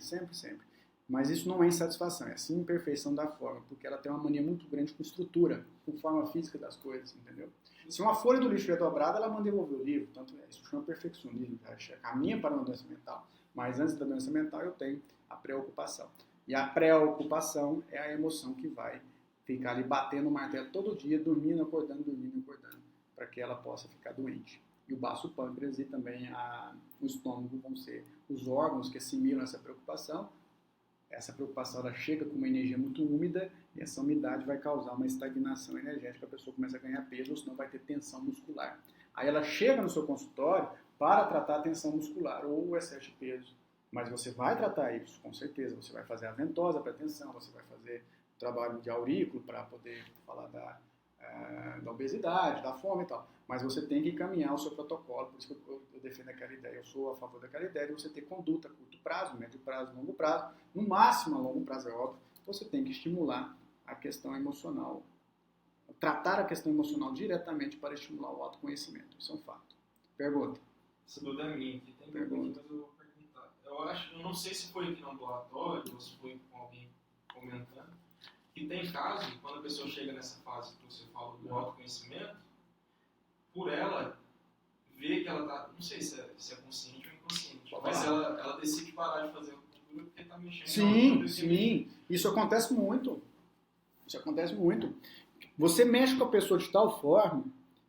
[SPEAKER 1] Mas isso não é insatisfação, é sim imperfeição da forma, porque ela tem uma mania muito grande com estrutura, com forma física das coisas, entendeu? Se uma folha do lixo é dobrada, ela manda devolver o livro, tanto isso chama perfeccionismo, já caminha para uma doença mental. Mas antes da doença mental eu tenho a preocupação. E a preocupação é a emoção que vai ficar ali batendo o martelo todo dia, dormindo, acordando, para que ela possa ficar doente. E o baço pâncreas e também o estômago vão ser os órgãos que assimilam essa preocupação. Essa preocupação ela chega com uma energia muito úmida e essa umidade vai causar uma estagnação energética, a pessoa começa a ganhar peso, ou senão vai ter tensão muscular. Aí ela chega no seu consultório para tratar a tensão muscular ou o excesso de peso. Mas você vai tratar isso, com certeza. Você vai fazer a ventosa para tensão, você vai fazer o trabalho de aurículo para poder falar da obesidade, da fome e tal. Mas você tem que caminhar o seu protocolo, por isso que eu defendo aquela ideia, eu sou a favor daquela ideia de você ter conduta a curto prazo, médio prazo, longo prazo, no máximo a longo prazo é óbvio, você tem que estimular a questão emocional, tratar a questão emocional diretamente para estimular o autoconhecimento, isso é um fato. Pergunta.
[SPEAKER 2] Essa dúvida é minha, aqui tem pergunta, mas eu vou perguntar. Eu não sei se foi aqui no ambulatório ou se foi com alguém comentando, que tem caso, quando a pessoa chega nessa fase que você fala do autoconhecimento, por ela ver que ela está, não sei se é consciente ou inconsciente, mas ela decide parar de fazer acupuntura porque está mexendo.
[SPEAKER 1] Sim, isso acontece muito. Você mexe com a pessoa de tal forma,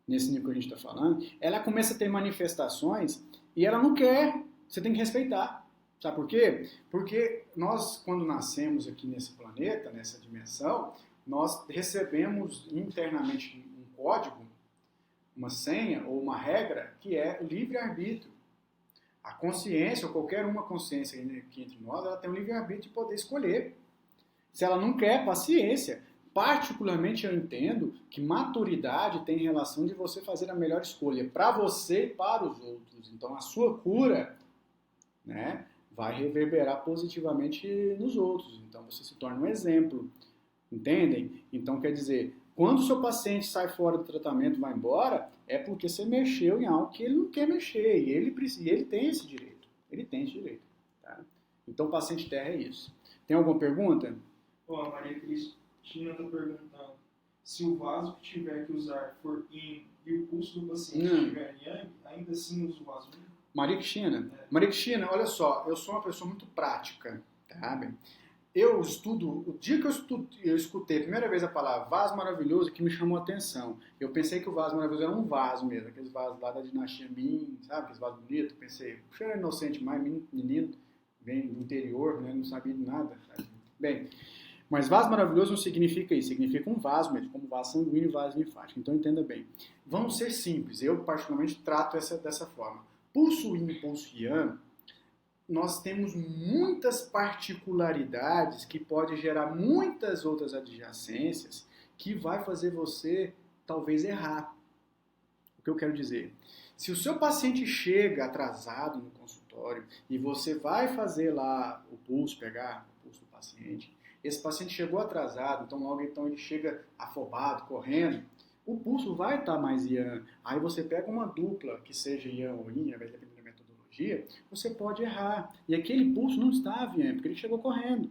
[SPEAKER 1] nesse nível que a gente está falando, ela começa a ter manifestações e ela não quer, você tem que respeitar. Sabe por quê? Porque nós, quando nascemos aqui nesse planeta, nessa dimensão, nós recebemos internamente um código, uma senha ou uma regra que é o livre-arbítrio. A consciência, ou qualquer uma consciência aqui entre nós, ela tem o livre-arbítrio de poder escolher. Se ela não quer, paciência. Particularmente eu entendo que maturidade tem relação de você fazer a melhor escolha para você e para os outros. Então a sua cura, né, vai reverberar positivamente nos outros. Então você se torna um exemplo. Entendem? Então quer dizer, quando o seu paciente sai fora do tratamento e vai embora, é porque você mexeu em algo que ele não quer mexer. E ele tem esse direito. Tá? Então, paciente terra é isso. Tem alguma pergunta?
[SPEAKER 2] A Maria Cristina está perguntando se o vaso que tiver que usar for yin e o pulso do paciente estiver yang, ainda assim usa o vaso yin?
[SPEAKER 1] Maria Cristina, olha só, eu sou uma pessoa muito prática. Tá, bem? Eu estudo, o dia que eu escutei a primeira vez a palavra vaso maravilhoso, que me chamou a atenção. Eu pensei que o vaso maravilhoso era um vaso mesmo, aqueles vasos lá da dinastia Ming, sabe? Aqueles vasos bonitos. Pensei, puxa, era inocente, mais menino, vem do interior, né? Não sabia de nada. Sabe? Bem, mas vaso maravilhoso não significa isso, significa um vaso mesmo, como vaso sanguíneo e vaso linfático. Então entenda bem. Vamos ser simples, eu particularmente trato dessa forma. Pulso yin, pulso yang, nós temos muitas particularidades que pode gerar muitas outras adjacências que vai fazer você talvez errar. O que eu quero dizer? Se o seu paciente chega atrasado no consultório e você vai fazer lá o pulso, pegar o pulso do paciente, esse paciente chegou atrasado, então logo ele chega afobado, correndo, o pulso vai estar mais yang. Aí você pega uma dupla que seja yang ou yin, vai depender da metodologia, você pode errar. E aquele pulso não estava yang, porque ele chegou correndo.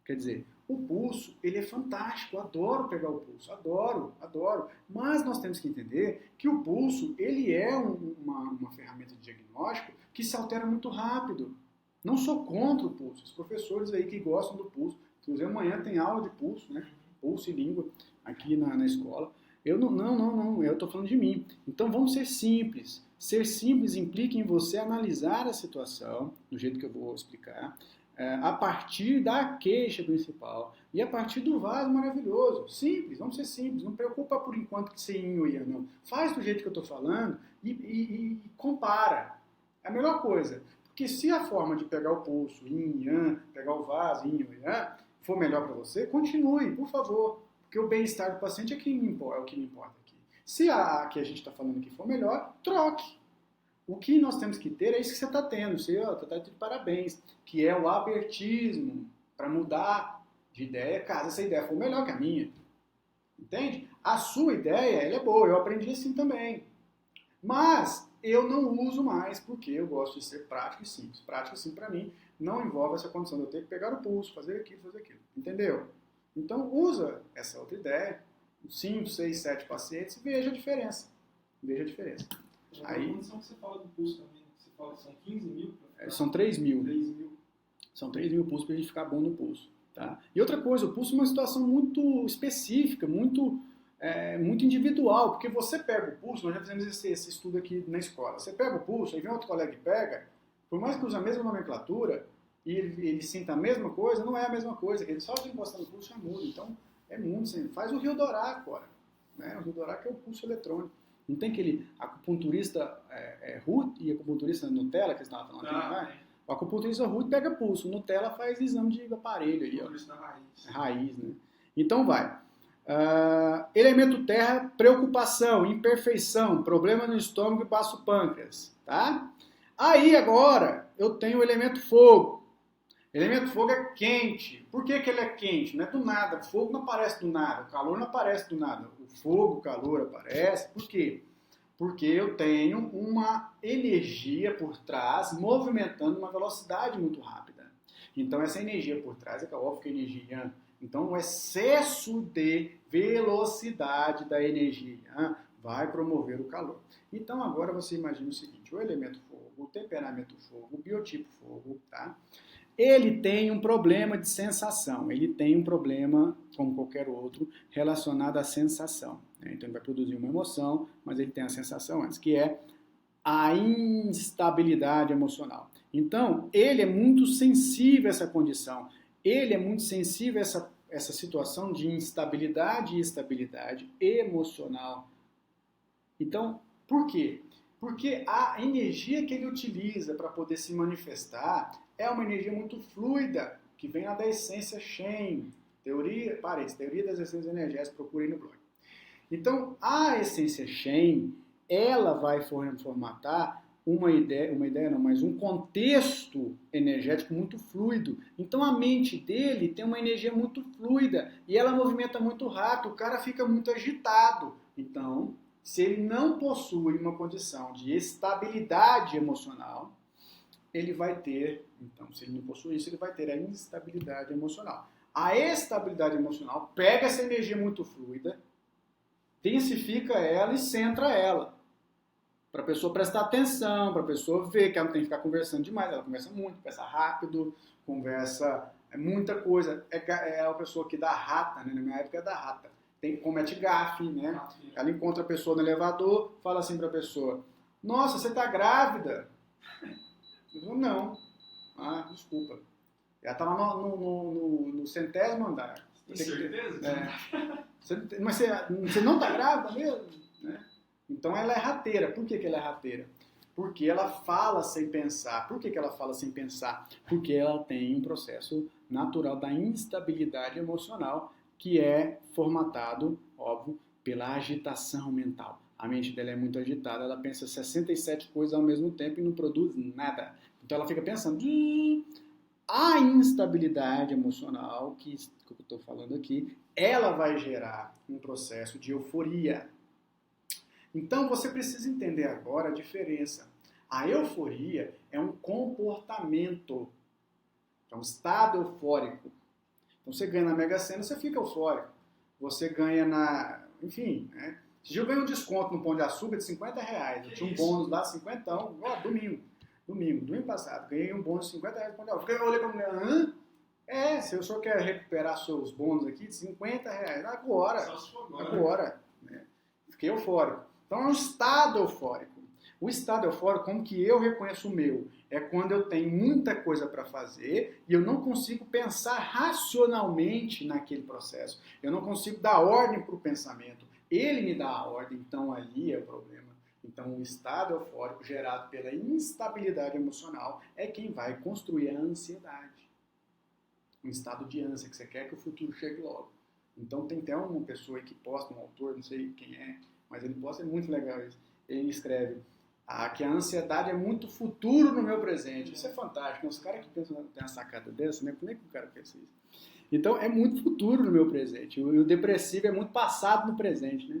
[SPEAKER 1] Quer dizer, o pulso, ele é fantástico, eu adoro pegar o pulso, adoro. Mas nós temos que entender que o pulso, ele é uma ferramenta de diagnóstico que se altera muito rápido. Não sou contra o pulso. Os professores aí que gostam do pulso, inclusive amanhã tem aula de pulso, né? Pulso e língua aqui na escola. Eu não, eu estou falando de mim. Então vamos ser simples. Ser simples implica em você analisar a situação, do jeito que eu vou explicar, a partir da queixa principal e a partir do vaso maravilhoso. Simples, vamos ser simples. Não preocupa por enquanto que você yin ou yang, não. Faz do jeito que eu estou falando e compara. É a melhor coisa. Porque se a forma de pegar o pulso, yin, yang, pegar o vaso, yin ou yang, for melhor para você, continue, por favor. Porque o bem-estar do paciente é o que me importa aqui. Se a que a gente está falando aqui for melhor, troque. O que nós temos que ter é isso que você está tendo. Você está de parabéns. Que é o abertismo para mudar de ideia, caso essa ideia for melhor que a minha. Entende? A sua ideia, ela é boa. Eu aprendi assim também. Mas eu não uso mais porque eu gosto de ser prático e simples. Prático, assim, para mim, não envolve essa condição de eu ter que pegar o pulso, fazer aquilo. Entendeu? Então, usa essa outra ideia, 5, 6, 7 pacientes e veja a diferença.
[SPEAKER 2] Aí, a condição que você fala do pulso também, você fala que são 15 mil?
[SPEAKER 1] São 3 mil. São 3 mil pulsos para a gente ficar bom no pulso. Tá? E outra coisa, o pulso é uma situação muito específica, muito individual, porque você pega o pulso, nós já fizemos esse estudo aqui na escola, você pega o pulso, aí vem outro colega e pega, por mais que use a mesma nomenclatura, e ele sinta a mesma coisa, não é a mesma coisa, ele só de encostar no pulso já muda. Então, é muito simples. Faz o Rio-Dorá agora. Né? O Rio-Dorá que é o pulso eletrônico. Não tem aquele acupunturista root e acupunturista Nutella que você estava falando aqui, né? O acupunturista root pega pulso, o Nutella faz exame de aparelho aí, ó.
[SPEAKER 2] Raiz.
[SPEAKER 1] Raiz, né? Então vai. Elemento terra, preocupação, imperfeição, problema no estômago e baço pâncreas, tá? Aí agora eu tenho o elemento fogo. O elemento fogo é quente. Por que ele é quente? Não é do nada. O fogo não aparece do nada. O calor não aparece do nada. O fogo, o calor aparece. Por quê? Porque eu tenho uma energia por trás movimentando uma velocidade muito rápida. Então essa energia por trás é óbvio que é energia. Então o excesso de velocidade da energia vai promover o calor. Então agora você imagina o seguinte, o elemento fogo, o temperamento fogo, o biotipo fogo, tá? Ele tem um problema de sensação, ele tem um problema, como qualquer outro, relacionado à sensação. Né? Então ele vai produzir uma emoção, mas ele tem a sensação antes, que é a instabilidade emocional. Então, ele é muito sensível a essa condição, ele é muito sensível a essa situação de instabilidade e estabilidade emocional. Então, por quê? Porque a energia que ele utiliza para poder se manifestar é uma energia muito fluida, que vem lá da essência Shen. Teoria das essências energéticas, procurem no blog. Então, a essência Shen, ela vai formatar um contexto energético muito fluido. Então, a mente dele tem uma energia muito fluida e ela movimenta muito rápido, o cara fica muito agitado. Então, se ele não possui uma condição de estabilidade emocional, ele vai ter, então, se ele não possui isso, ele vai ter a instabilidade emocional. A estabilidade emocional pega essa energia muito fluida, densifica ela e centra ela. Para a pessoa prestar atenção, para a pessoa ver que ela não tem que ficar conversando demais, ela conversa muito, conversa rápido, conversa muita coisa. É a pessoa que dá rata, né? Na minha época é da rata. Comete gafe, né? Ela encontra a pessoa no elevador, fala assim para a pessoa, nossa, você está grávida? Eu falo, não. Ah, desculpa. Ela está lá no 100º andar.
[SPEAKER 2] Tem certeza?
[SPEAKER 1] Mas você não está grávida mesmo? Né? Então ela é rateira. Por que ela é rateira? Porque ela fala sem pensar. Por que ela fala sem pensar? Porque ela tem um processo natural da instabilidade emocional que é formatado, óbvio, pela agitação mental. A mente dela é muito agitada, ela pensa 67 coisas ao mesmo tempo e não produz nada. Então ela fica pensando, a instabilidade emocional, que eu estou falando aqui, ela vai gerar um processo de euforia. Então você precisa entender agora a diferença. A euforia é um comportamento, é um estado eufórico. Então você ganha na Mega Sena, você fica eufórico. Você ganha enfim, né? Se eu ganhei um desconto no Pão de Açúcar de R$50, eu tinha um bônus lá, 50, domingo passado, ganhei um bônus de R$50 no Pão de Açúcar. Eu olhei pra mulher, se o senhor quer recuperar seus bônus aqui de R$50, agora. Né? Fiquei eufórico. Então é um estado eufórico. O estado eufórico, como que eu reconheço o meu? É quando eu tenho muita coisa para fazer e eu não consigo pensar racionalmente naquele processo. Eu não consigo dar ordem para o pensamento. Ele me dá a ordem, então ali é o problema. Então o estado eufórico gerado pela instabilidade emocional é quem vai construir a ansiedade. Um estado de ânsia, que você quer que o futuro chegue logo. Então tem até uma pessoa aí que posta, um autor, não sei quem é, mas ele posta, é muito legal isso. Ele escreve que a ansiedade é muito futuro no meu presente. Isso é fantástico. Os caras que pensam tem uma sacada dessa, né? Como é que o cara pensa isso? Então, é muito futuro no meu presente. O depressivo é muito passado no presente, né?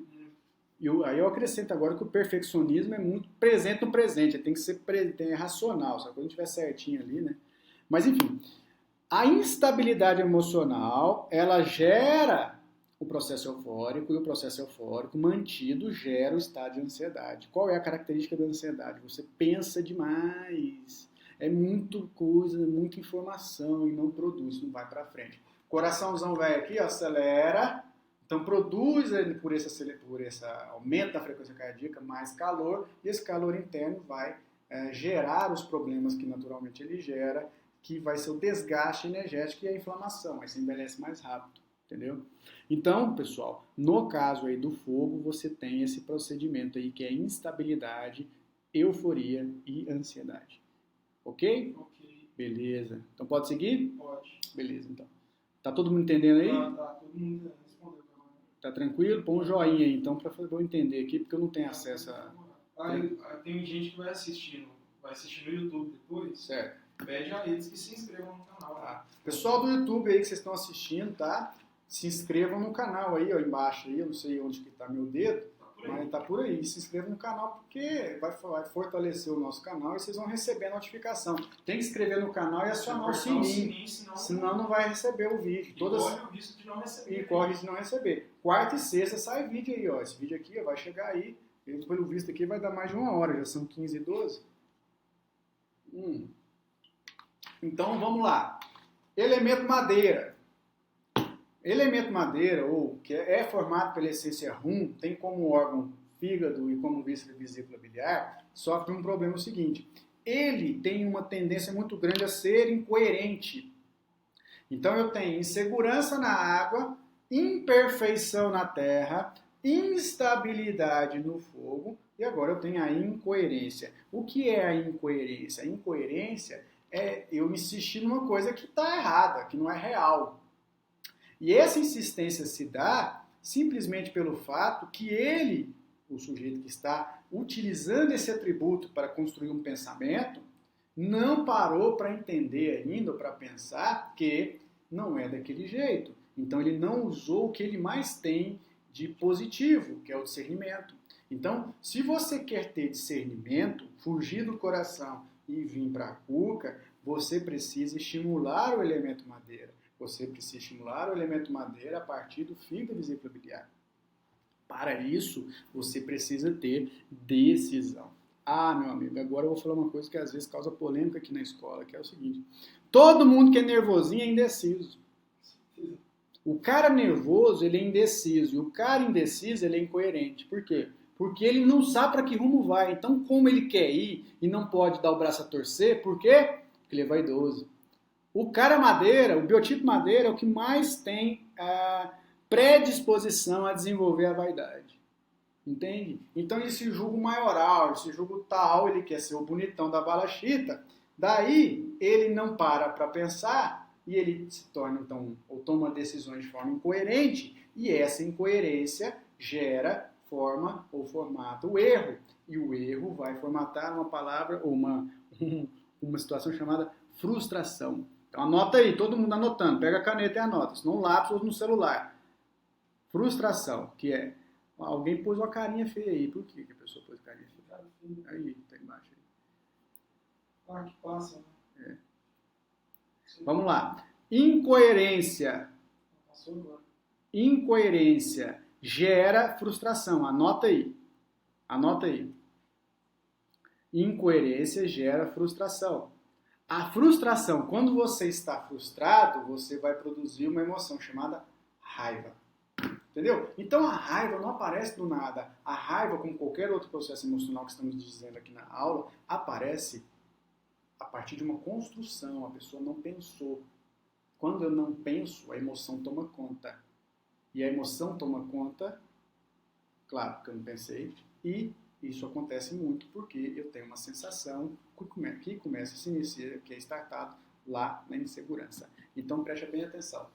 [SPEAKER 1] Aí eu acrescento agora que o perfeccionismo é muito presente no presente. Tem que ser racional, só quando estiver certinho ali, né? Mas, enfim, a instabilidade emocional, ela gera o processo eufórico, e o processo eufórico mantido gera o estado de ansiedade. Qual é a característica da ansiedade? Você pensa demais, é muita coisa, muita informação e não produz, não vai para frente. Coraçãozão velho aqui, acelera, então produz por esse aumento da frequência cardíaca mais calor, e esse calor interno vai gerar os problemas que naturalmente ele gera, que vai ser o desgaste energético e a inflamação, aí você envelhece mais rápido. Entendeu? Então, pessoal, no caso aí do fogo, você tem esse procedimento aí que é instabilidade, euforia e ansiedade. Ok?
[SPEAKER 2] Ok.
[SPEAKER 1] Beleza. Então pode seguir?
[SPEAKER 2] Pode.
[SPEAKER 1] Beleza, então. Tá todo mundo entendendo aí?
[SPEAKER 2] Tá, todo mundo respondeu.
[SPEAKER 1] Tá tranquilo? Põe um joinha aí, então, para eu entender aqui, porque eu não tenho acesso a...
[SPEAKER 2] Tem gente que vai assistir no YouTube depois.
[SPEAKER 1] Certo.
[SPEAKER 2] Pede a eles que se inscrevam no canal.
[SPEAKER 1] Tá. Pessoal do YouTube aí que vocês estão assistindo, tá? Se inscrevam no canal aí, ó, embaixo aí, eu não sei onde que tá meu dedo, mas tá por aí. Se inscrevam no canal porque vai fortalecer o nosso canal e vocês vão receber a notificação. Tem que inscrever no canal e acionar o sininho, senão não vai receber o vídeo.
[SPEAKER 2] Corre o risco de não receber.
[SPEAKER 1] E corre o risco de não receber. Quarta e sexta sai vídeo aí, ó. Esse vídeo aqui ó, vai chegar aí, pelo visto aqui vai dar mais de 1 hora, já são 15 e 12. Então vamos lá. Elemento madeira. Elemento madeira, ou que é formado pela essência rum, tem como órgão fígado e como vesícula biliar, sofre um problema seguinte. Ele tem uma tendência muito grande a ser incoerente. Então eu tenho insegurança na água, imperfeição na terra, instabilidade no fogo e agora eu tenho a incoerência. O que é a incoerência? A incoerência é eu insistir numa coisa que está errada, que não é real. E essa insistência se dá simplesmente pelo fato que ele, o sujeito que está utilizando esse atributo para construir um pensamento, não parou para entender ainda, para pensar que não é daquele jeito. Então ele não usou o que ele mais tem de positivo, que é o discernimento. Então, se você quer ter discernimento, fugir do coração e vir para a cuca, você precisa estimular o elemento madeira. Você precisa estimular o elemento madeira a partir do fígado e vesícula biliar. Para isso, você precisa ter decisão. Ah, meu amigo, agora eu vou falar uma coisa que às vezes causa polêmica aqui na escola, que é o seguinte. Todo mundo que é nervosinho é indeciso. O cara nervoso, ele é indeciso. E o cara indeciso, ele é incoerente. Por quê? Porque ele não sabe para que rumo vai. Então, como ele quer ir e não pode dar o braço a torcer, por quê? Porque ele é vaidoso. O cara madeira, o biotipo madeira é o que mais tem a predisposição a desenvolver a vaidade. Entende? Então esse julgo maioral, esse julgo tal, ele quer ser o bonitão da balachita, daí ele não para pensar e ele se torna, então, ou toma decisões de forma incoerente e essa incoerência gera, forma ou formata o erro. E o erro vai formatar uma palavra ou uma situação chamada frustração. Então anota aí, todo mundo anotando, pega a caneta e anota, se não lápis ou no celular. Frustração, que é, alguém pôs uma carinha feia aí, por que a pessoa pôs carinha feia? Aí, tá embaixo.
[SPEAKER 2] Ah, que passa, né?
[SPEAKER 1] É. Vamos lá. Incoerência.
[SPEAKER 2] Passou agora.
[SPEAKER 1] Incoerência gera frustração, anota aí. Anota aí. Incoerência gera frustração. A frustração, quando você está frustrado, você vai produzir uma emoção chamada raiva. Entendeu? Então a raiva não aparece do nada. A raiva, como qualquer outro processo emocional que estamos dizendo aqui na aula, aparece a partir de uma construção. A pessoa não pensou. Quando eu não penso, a emoção toma conta. E a emoção toma conta, claro, porque eu não pensei, e isso acontece muito porque eu tenho uma sensação que começa a se iniciar, que é startado lá na insegurança. Então preste bem atenção.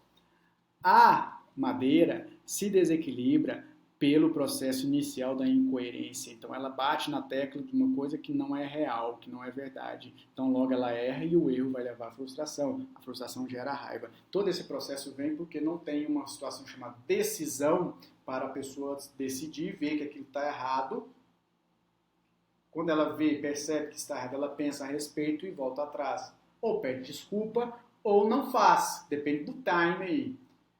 [SPEAKER 1] A madeira se desequilibra pelo processo inicial da incoerência. Então ela bate na tecla de uma coisa que não é real, que não é verdade. Então logo ela erra e o erro vai levar à frustração. A frustração gera raiva. Todo esse processo vem porque não tem uma situação chamada decisão para a pessoa decidir, ver que aquilo está errado. Quando ela vê e percebe que está errado, ela pensa a respeito e volta atrás. Ou pede desculpa ou não faz. Depende do time aí.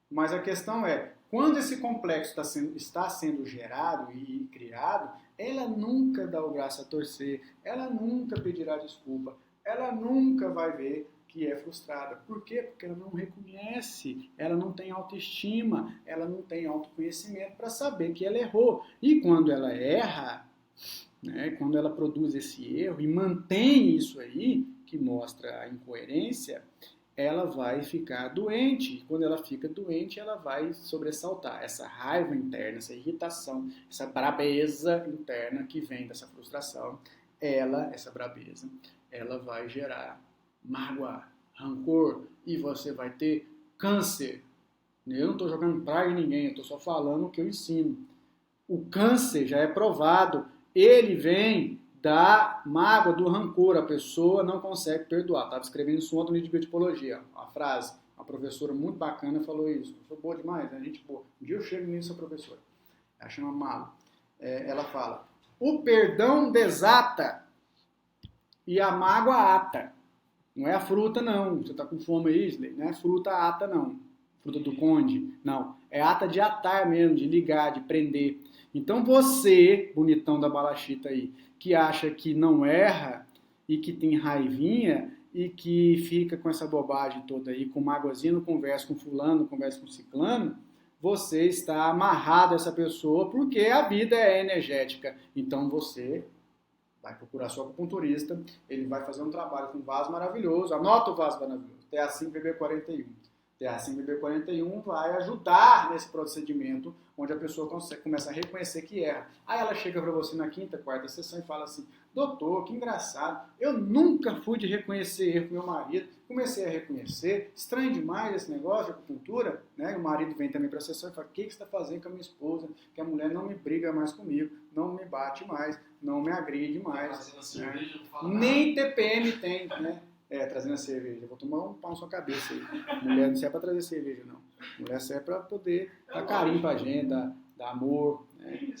[SPEAKER 1] Mas a questão é, quando esse complexo está sendo gerado e criado, ela nunca dá o braço a torcer, ela nunca pedirá desculpa, ela nunca vai ver que é frustrada. Por quê? Porque ela não reconhece, ela não tem autoestima, ela não tem autoconhecimento para saber que ela errou. E quando ela erra, né, quando ela produz esse erro e mantém isso aí, que mostra a incoerência, ela vai ficar doente. E quando ela fica doente, ela vai sobressaltar. Essa raiva interna, essa irritação, essa brabeza interna que vem dessa frustração, essa brabeza, ela vai gerar mágoa, rancor e você vai ter câncer. Eu não estou jogando praga em ninguém, eu estou só falando o que eu ensino. O câncer já é provado, ele vem da mágoa, do rancor, a pessoa não consegue perdoar. Estava escrevendo isso ontem no livro de biotipologia, a frase, uma professora muito bacana falou isso, foi boa demais, né? Gente boa. Um dia eu chego nisso, a professora, ela chama Malo, ela fala, o perdão desata e a mágoa ata. Não é a fruta, não. Você está com fome aí, Isley? Não é fruta ata, não. Fruta do conde. Não. É ata de atar mesmo, de ligar, de prender. Então você, bonitão da balachita aí, que acha que não erra e que tem raivinha e que fica com essa bobagem toda aí, com mágoazinha, não conversa com fulano, não conversa com ciclano, você está amarrado a essa pessoa porque a vida é energética. Então você vai procurar seu acupunturista, ele vai fazer um trabalho com um vaso maravilhoso, anota o vaso maravilhoso, TA5BB41. TA5BB41 vai ajudar nesse procedimento, onde a pessoa começa a reconhecer que erra. Aí ela chega para você na quinta, quarta sessão e fala assim, doutor, que engraçado, eu nunca fui de reconhecer erro com meu marido, comecei a reconhecer, estranho demais esse negócio de acupuntura, né? O marido vem também para a sessão e fala, o que você está fazendo com a minha esposa? Que a mulher não me briga mais comigo, não me bate mais, não me agride mais. Né? Nem TPM tem, né? Trazendo a cerveja. Vou tomar um pau na sua cabeça aí. Mulher não serve para trazer cerveja, não. Mulher serve para poder dar carinho pra gente, dar amor. Né?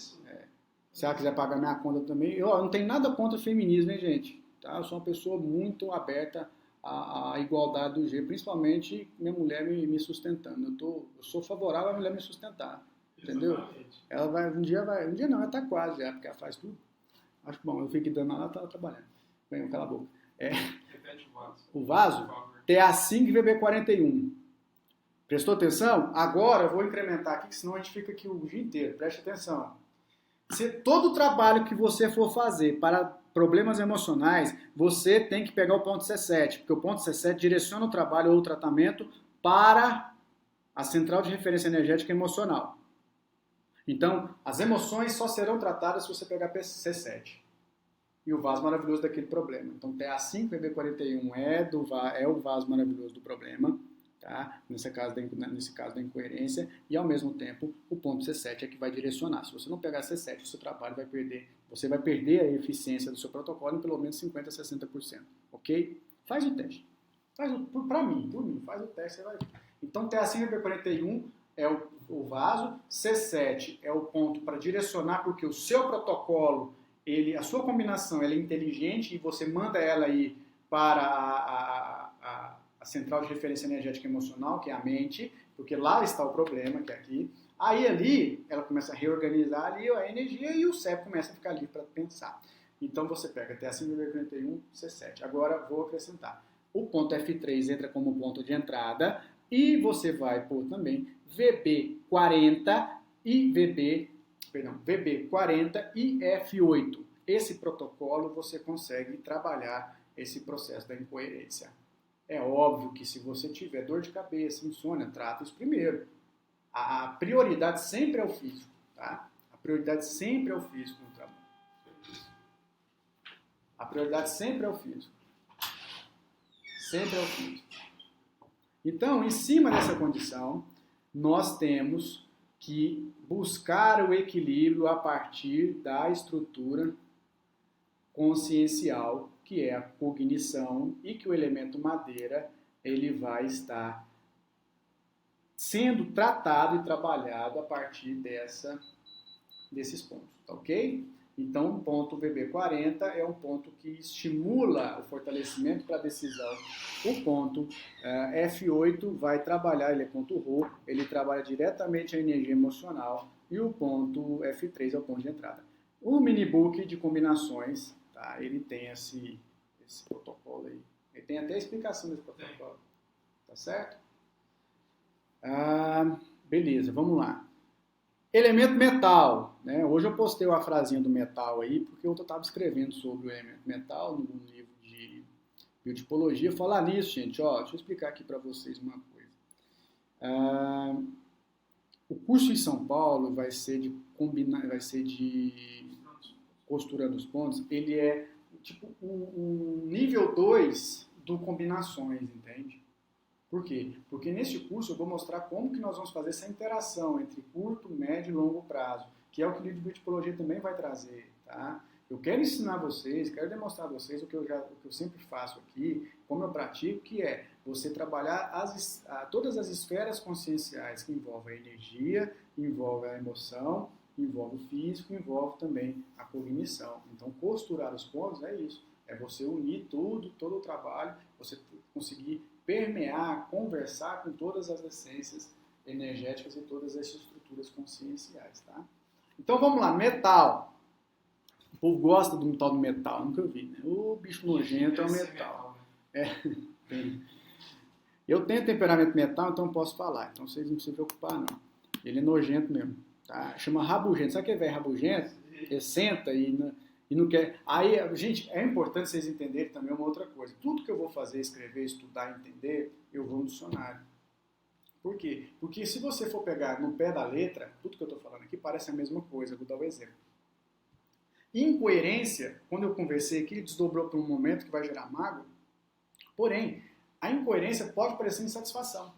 [SPEAKER 1] Se ela quiser pagar minha conta também. Eu não tenho nada contra o feminismo, hein, gente? Tá? Eu sou uma pessoa muito aberta à igualdade do gênero, principalmente minha mulher me sustentando. Eu sou favorável à mulher me sustentar. Entendeu? Exatamente. Ela vai, um dia não, ela tá quase já, porque ela faz tudo. Acho que bom, eu fico dando ela, tá trabalhando. Vem, cala a boca. O vaso, TA5VB41. Prestou atenção? Agora eu vou incrementar aqui, que senão a gente fica aqui o dia inteiro. Preste atenção. Todo trabalho que você for fazer para problemas emocionais, você tem que pegar o ponto C7, porque o ponto C7 direciona o trabalho ou o tratamento para a central de referência energética emocional. Então, as emoções só serão tratadas se você pegar C7. E o vaso maravilhoso daquele problema. Então, TA5VB41 é o vaso maravilhoso do problema, tá? Nesse caso da incoerência, e ao mesmo tempo o ponto C7 é que vai direcionar. Se você não pegar C7, o seu trabalho vai perder, você vai perder a eficiência do seu protocolo em pelo menos 50% a 60%, ok? Faz o teste. Por mim, faz o teste, você vai ver. Então, TA5VB41 é o vaso, C7 é o ponto para direcionar, porque o seu protocolo, a sua combinação ela é inteligente e você manda ela aí para a central de referência energética emocional, que é a mente, porque lá está o problema, que é aqui. Aí ali, ela começa a reorganizar ali a energia e o cérebro começa a ficar livre para pensar. Então você pega TA5VB41, C7. Agora vou acrescentar. O ponto F3 entra como ponto de entrada e você vai pôr também VB40 e VB40 e F8. Esse protocolo você consegue trabalhar esse processo da incoerência. É óbvio que se você tiver dor de cabeça, insônia, trata isso primeiro. A prioridade sempre é o físico, tá? A prioridade sempre é o físico no trabalho. A prioridade sempre é o físico. Sempre é o físico. Então, em cima dessa condição, nós temos que buscar o equilíbrio a partir da estrutura consciencial, que é a cognição, e que o elemento madeira ele vai estar sendo tratado e trabalhado a partir desses pontos, tá ok? Então, o ponto VB40 é um ponto que estimula o fortalecimento para a decisão. O ponto F8 vai trabalhar, ele é ponto Rho, ele trabalha diretamente a energia emocional. E o ponto F3 é o ponto de entrada. O mini-book de combinações, tá? Ele tem esse protocolo aí. Ele tem até a explicação desse protocolo. Tá certo? Beleza, vamos lá. Elemento metal, né? Hoje eu postei uma frasinha do metal aí, porque eu estava escrevendo sobre o elemento metal no livro de biotipologia. Falar nisso, gente, deixa eu explicar aqui para vocês uma coisa. O curso em São Paulo vai ser de costurando os pontos. Ele é tipo um nível 2 do combinações, entende? Por quê? Porque neste curso eu vou mostrar como que nós vamos fazer essa interação entre curto, médio e longo prazo, que é o que o livro de biotipologia também vai trazer, tá? Eu quero ensinar vocês, quero demonstrar a vocês o que eu sempre faço aqui, como eu pratico, que é você trabalhar todas as esferas conscienciais que envolvem a energia, envolve a emoção, envolve o físico, envolve também a cognição. Então, costurar os pontos é isso, é você unir tudo, todo o trabalho, você conseguir permear, conversar com todas as essências energéticas e todas as estruturas conscienciais, tá? Então, vamos lá, metal. O povo gosta do tal do metal, nunca vi, né? O bicho nojento é o metal. Tem. Eu tenho temperamento metal, então posso falar. Então vocês não precisam se preocupar, não. Ele é nojento mesmo, tá? Chama rabugento. Sabe aquele velho rabugento? Ele senta e não quer... Aí, gente, é importante vocês entenderem também uma outra coisa. Tudo que eu vou fazer, escrever, estudar, entender, eu vou no dicionário. Por quê? Porque se você for pegar no pé da letra, tudo que eu estou falando aqui parece a mesma coisa. Eu vou dar um exemplo. Incoerência, quando eu conversei aqui, desdobrou para um momento que vai gerar mágoa. Porém, a incoerência pode parecer insatisfação,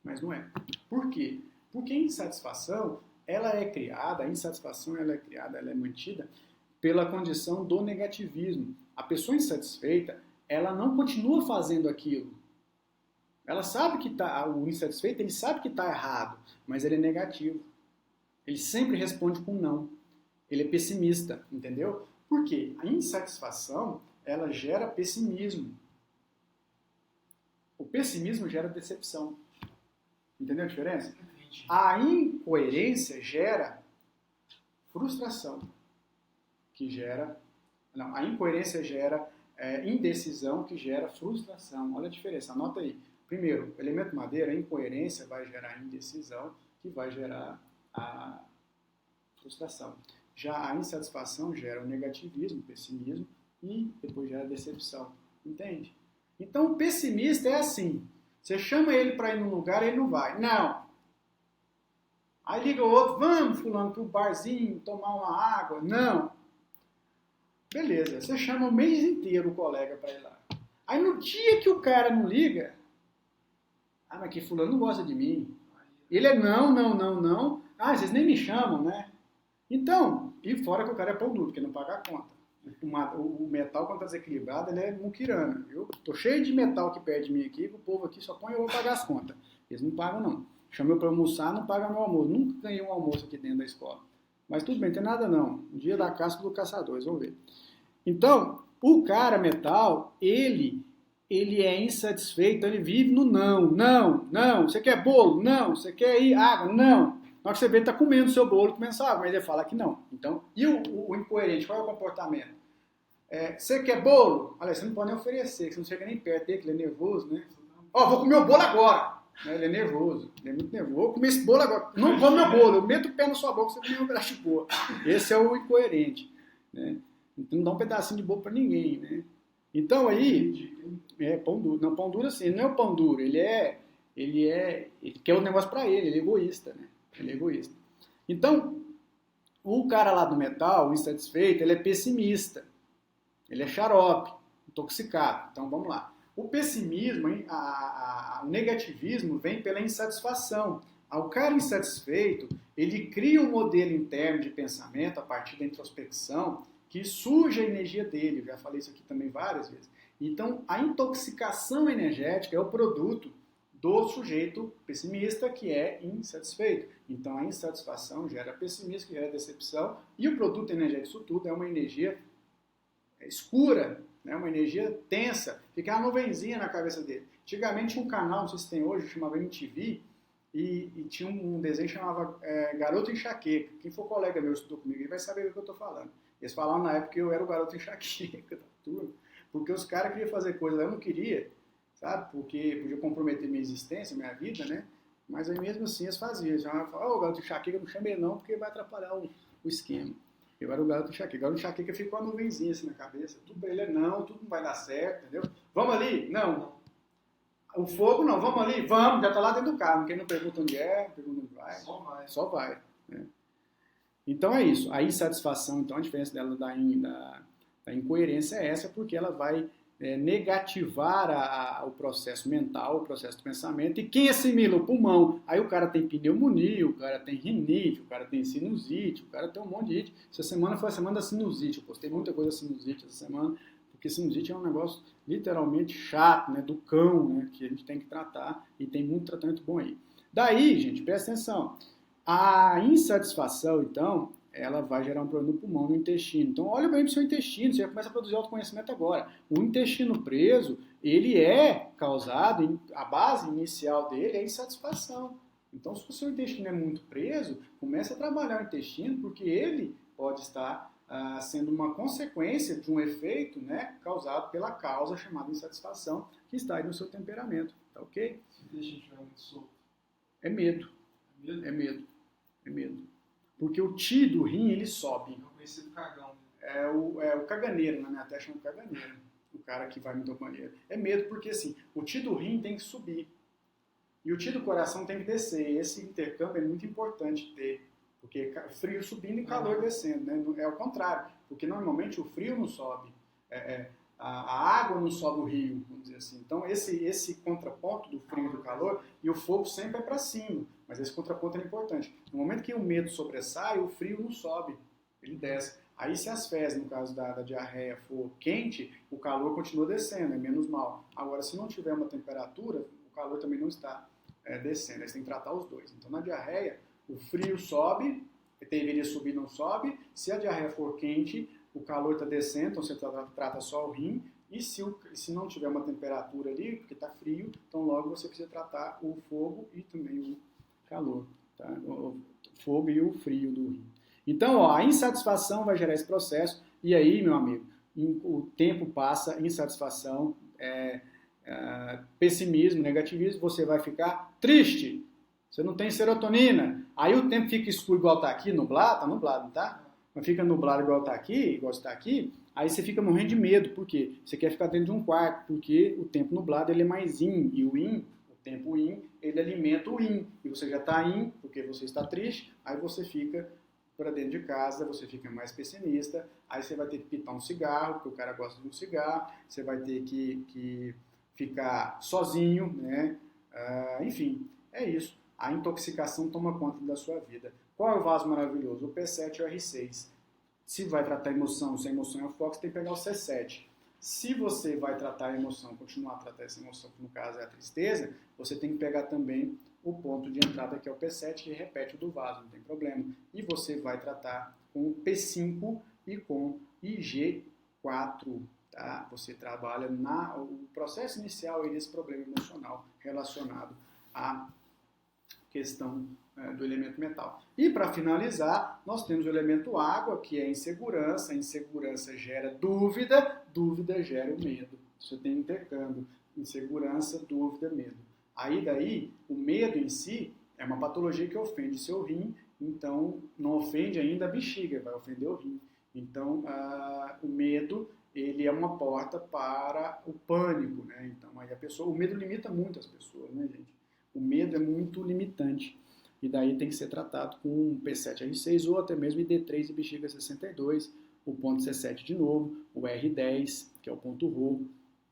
[SPEAKER 1] mas não é. Por quê? Porque a insatisfação, ela é criada, ela é mantida pela condição do negativismo. A pessoa insatisfeita, ela não continua fazendo aquilo. Ela sabe que o insatisfeito, ele sabe que está errado, mas ele é negativo. Ele sempre responde com não. Ele é pessimista, entendeu? Por quê? A insatisfação, ela gera pessimismo. O pessimismo gera decepção. Entendeu a diferença? A incoerência gera frustração. A incoerência gera indecisão, que gera frustração. Olha a diferença, anota aí. Primeiro, elemento madeira, a incoerência vai gerar indecisão, que vai gerar a frustração. Já a insatisfação gera o negativismo, o pessimismo, e depois gera a decepção. Entende? Então, o pessimista é assim. Você chama ele para ir num lugar, ele não vai. Não. Aí liga o outro, vamos, fulano, para o barzinho, tomar uma água. Não. Beleza. Você chama o mês inteiro o colega para ir lá. Aí no dia que o cara não liga, mas que fulano não gosta de mim. Ele é não. Vocês nem me chamam, né? Então, e fora que o cara é pão duro, porque não paga a conta. O metal, quando está desequilibrado, ele é muquirana. Eu tô cheio de metal aqui perto de mim aqui, o povo aqui só põe eu vou pagar as contas. Eles não pagam, não. Chama eu para almoçar, não paga meu almoço. Nunca ganhei um almoço aqui dentro da escola. Mas tudo bem, não tem nada não. Um dia da caça do caçador, vamos ver. Então, o cara metal, ele é insatisfeito, ele vive no não. Você quer bolo? Não. Você quer ir água? Não. Na hora que você vê, ele está comendo o seu bolo, comendo sua água, mas ele fala que não. Então, e o incoerente, qual é o comportamento? Você quer bolo? Olha, você não pode nem oferecer, você não chega nem perto dele, que ele é nervoso, né? Vou comer o bolo agora. Ele é nervoso, ele é muito nervoso. Vou comer esse bolo agora. Não come meu bolo, eu meto o pé na sua boca, você come um pedaço de bolo. Esse é o incoerente, né? Então, não dá um pedacinho de bolo para ninguém, né? Então, aí, pão duro. Não, pão duro assim, ele não é o pão duro, ele quer o negócio para ele é egoísta, né? Ele é egoísta. Então, o cara lá do metal, o insatisfeito, ele é pessimista. Ele é xarope, intoxicado. Então, vamos lá. O pessimismo, o negativismo vem pela insatisfação. O cara insatisfeito, ele cria um modelo interno de pensamento a partir da introspecção que suja a energia dele. Eu já falei isso aqui também várias vezes. Então, a intoxicação energética é o produto do sujeito pessimista que é insatisfeito. Então, a insatisfação gera pessimismo, que gera decepção, e o produto energético disso tudo é uma energia escura, né? Uma energia tensa, fica uma nuvenzinha na cabeça dele. Antigamente tinha um canal, não sei se tem hoje, chamava MTV, e tinha um desenho que chamava Garoto Enxaqueca. Quem for colega meu que estudou comigo, ele vai saber do que eu estou falando. Eles falavam na época que eu era o Garoto Enxaqueca da turma, porque os caras queriam fazer coisas, eu não queria, sabe? Porque podia comprometer minha existência, minha vida, né? Mas aí mesmo assim eles faziam. Eles falavam, Garoto Enxaqueca, não chame ele não, porque vai atrapalhar o esquema. Eu era o Garoto Enxaqueca. O Garoto Enxaqueca ficou uma nuvenzinha assim na cabeça. Tudo pra ele não, tudo não vai dar certo, entendeu? Vamos ali? Não. O fogo não, vamos ali? Vamos, já tá lá dentro do carro. Quem não pergunta onde é, pergunta onde vai. Só vai. Né? Então é isso. A insatisfação, então a diferença dela da incoerência é essa, porque ela vai negativar o processo mental, o processo do pensamento, e quem assimila o pulmão? Aí o cara tem pneumonia, o cara tem rinite, o cara tem sinusite, o cara tem um monte de it. Essa semana foi a semana da sinusite, eu postei muita coisa da sinusite essa semana, porque sinusite é um negócio literalmente chato, né, do cão, né, que a gente tem que tratar, e tem muito tratamento bom aí. Daí, gente, presta atenção, a insatisfação, então, ela vai gerar um problema no pulmão, no intestino. Então, olha bem para o seu intestino, você já começa a produzir autoconhecimento agora. O intestino preso, ele é causado, a base inicial dele é insatisfação. Então, se o seu intestino é muito preso, comece a trabalhar o intestino, porque ele pode estar sendo uma consequência de um efeito, né, causado pela causa chamada insatisfação, que está aí no seu temperamento. Tá ok?
[SPEAKER 2] Se o intestino estiver muito solto.
[SPEAKER 1] É medo. É medo. É medo. Porque o ti do rim, ele sobe.
[SPEAKER 2] É o conhecido cagão.
[SPEAKER 1] É o caganeiro, na minha terra chama caganeiro. O cara que vai muito ao banheiro. É medo porque, assim, o ti do rim tem que subir. E o ti do coração tem que descer. E esse intercâmbio é muito importante ter. Porque frio subindo e calor descendo, né? É o contrário. Porque, normalmente, o frio não sobe. A água não sobe o rio, vamos dizer assim. Então, esse contraponto do frio e do calor, e o fogo sempre é para cima. Mas esse contraponto é importante. No momento que o medo sobressai, o frio não sobe, ele desce. Aí se as fezes, no caso da diarreia, for quente, o calor continua descendo, é menos mal. Agora, se não tiver uma temperatura, o calor também não está descendo. Aí você tem que tratar os dois. Então, na diarreia, o frio sobe, deveria subir, não sobe. Se a diarreia for quente, o calor está descendo, então você trata só o rim. E se não tiver uma temperatura ali, porque está frio, então logo você precisa tratar o fogo e também o calor, tá? O fogo e o frio do rim. Então, a insatisfação vai gerar esse processo, e aí, meu amigo, o tempo passa, insatisfação, pessimismo, negativismo, você vai ficar triste, você não tem serotonina, aí o tempo fica escuro igual está aqui, nublado, tá nublado, não tá? Mas fica nublado igual está aqui, aí você fica morrendo de medo, por quê? Você quer ficar dentro de um quarto, porque o tempo nublado ele é mais yin, e o yin, tempo yin, ele alimenta o yin. E você já está yin, porque você está triste, aí você fica para dentro de casa, você fica mais pessimista, aí você vai ter que pitar um cigarro, porque o cara gosta de um cigarro, você vai ter que ficar sozinho, né? Enfim, é isso. A intoxicação toma conta da sua vida. Qual é o vaso maravilhoso? O P7 e o R6. Se vai tratar emoção, se a emoção é o foco, você tem que pegar o C7. Se você vai tratar a emoção, continuar a tratar essa emoção, que no caso é a tristeza, você tem que pegar também o ponto de entrada, que é o P7, que repete o do vaso, não tem problema. E você vai tratar com o P5 e com IG4, tá? Você trabalha o processo inicial desse problema emocional relacionado à questão do elemento metal. E para finalizar, nós temos o elemento água, que é a insegurança. A insegurança gera dúvida, dúvida gera o medo. Você tem intercâmbio, insegurança, dúvida, medo. Aí daí, o medo em si é uma patologia que ofende seu rim, então não ofende ainda a bexiga, vai ofender o rim. Então, o medo, ele é uma porta para o pânico, né? Então, aí o medo limita muito as pessoas, né, gente? O medo é muito limitante. E daí tem que ser tratado com um P7R6 ou até mesmo ID3 e bexiga 62, o ponto C7 de novo, o R10, que é o ponto RO,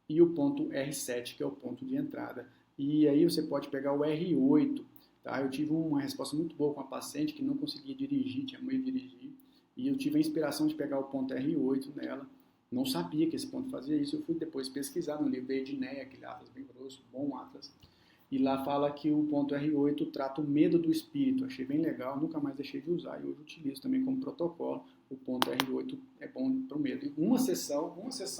[SPEAKER 1] e o ponto R7, que é o ponto de entrada. E aí você pode pegar o R8. Tá? Eu tive uma resposta muito boa com a paciente que não conseguia dirigir, tinha medo de dirigir, e eu tive a inspiração de pegar o ponto R8 nela. Não sabia que esse ponto fazia isso, eu fui depois pesquisar no livro da Edneia, aquele atlas bem grosso, bom atlas. E lá fala que o ponto R8 trata o medo do espírito. Achei bem legal, nunca mais deixei de usar. E hoje utilizo também como protocolo. O ponto R8 é bom para o medo. E uma sessão,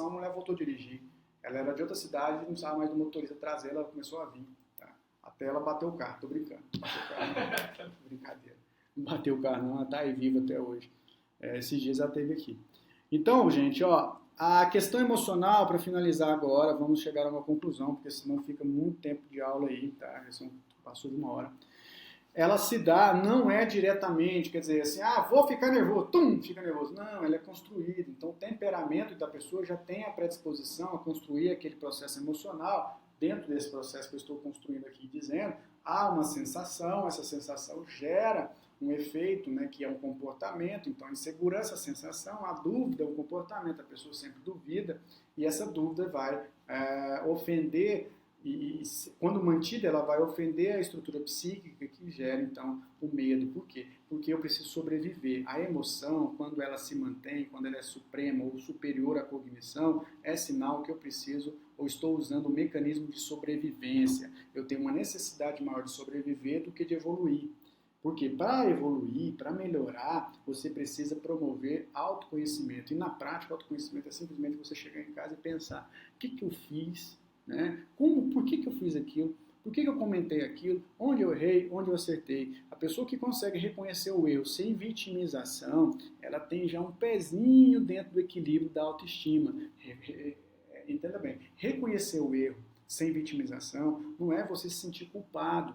[SPEAKER 1] a mulher voltou a dirigir. Ela era de outra cidade, não precisava mais do motorista trazer, ela começou a vir. Tá? Até ela bateu o carro, tô brincando. Bateu o carro, brincadeira. Não bateu o carro não, ela tá aí viva até hoje. Esses dias ela esteve aqui. Então, gente, ó, a questão emocional, para finalizar agora, vamos chegar a uma conclusão, porque senão fica muito tempo de aula aí, tá? Passou de uma hora. Ela se dá, não é diretamente, quer dizer assim, vou ficar nervoso, fica nervoso. Não, ela é construída. Então, o temperamento da pessoa já tem a predisposição a construir aquele processo emocional. Dentro desse processo que eu estou construindo aqui, dizendo, há uma sensação, essa sensação gera um efeito, né, que é um comportamento. Então, insegurança, a sensação, a dúvida, o comportamento. A pessoa sempre duvida e essa dúvida vai ofender e quando mantida, ela vai ofender a estrutura psíquica que gera, então, o medo. Por quê? Porque eu preciso sobreviver. A emoção, quando ela se mantém, quando ela é suprema ou superior à cognição, é sinal que eu preciso ou estou usando o mecanismo de sobrevivência. Eu tenho uma necessidade maior de sobreviver do que de evoluir. Porque para evoluir, para melhorar, você precisa promover autoconhecimento. E na prática, autoconhecimento é simplesmente você chegar em casa e pensar: o que eu fiz? Né? Por que eu fiz aquilo? Por que eu comentei aquilo? Onde eu errei? Onde eu acertei? A pessoa que consegue reconhecer o erro sem vitimização, ela tem já um pezinho dentro do equilíbrio da autoestima. Entenda bem, reconhecer o erro sem vitimização não é você se sentir culpado.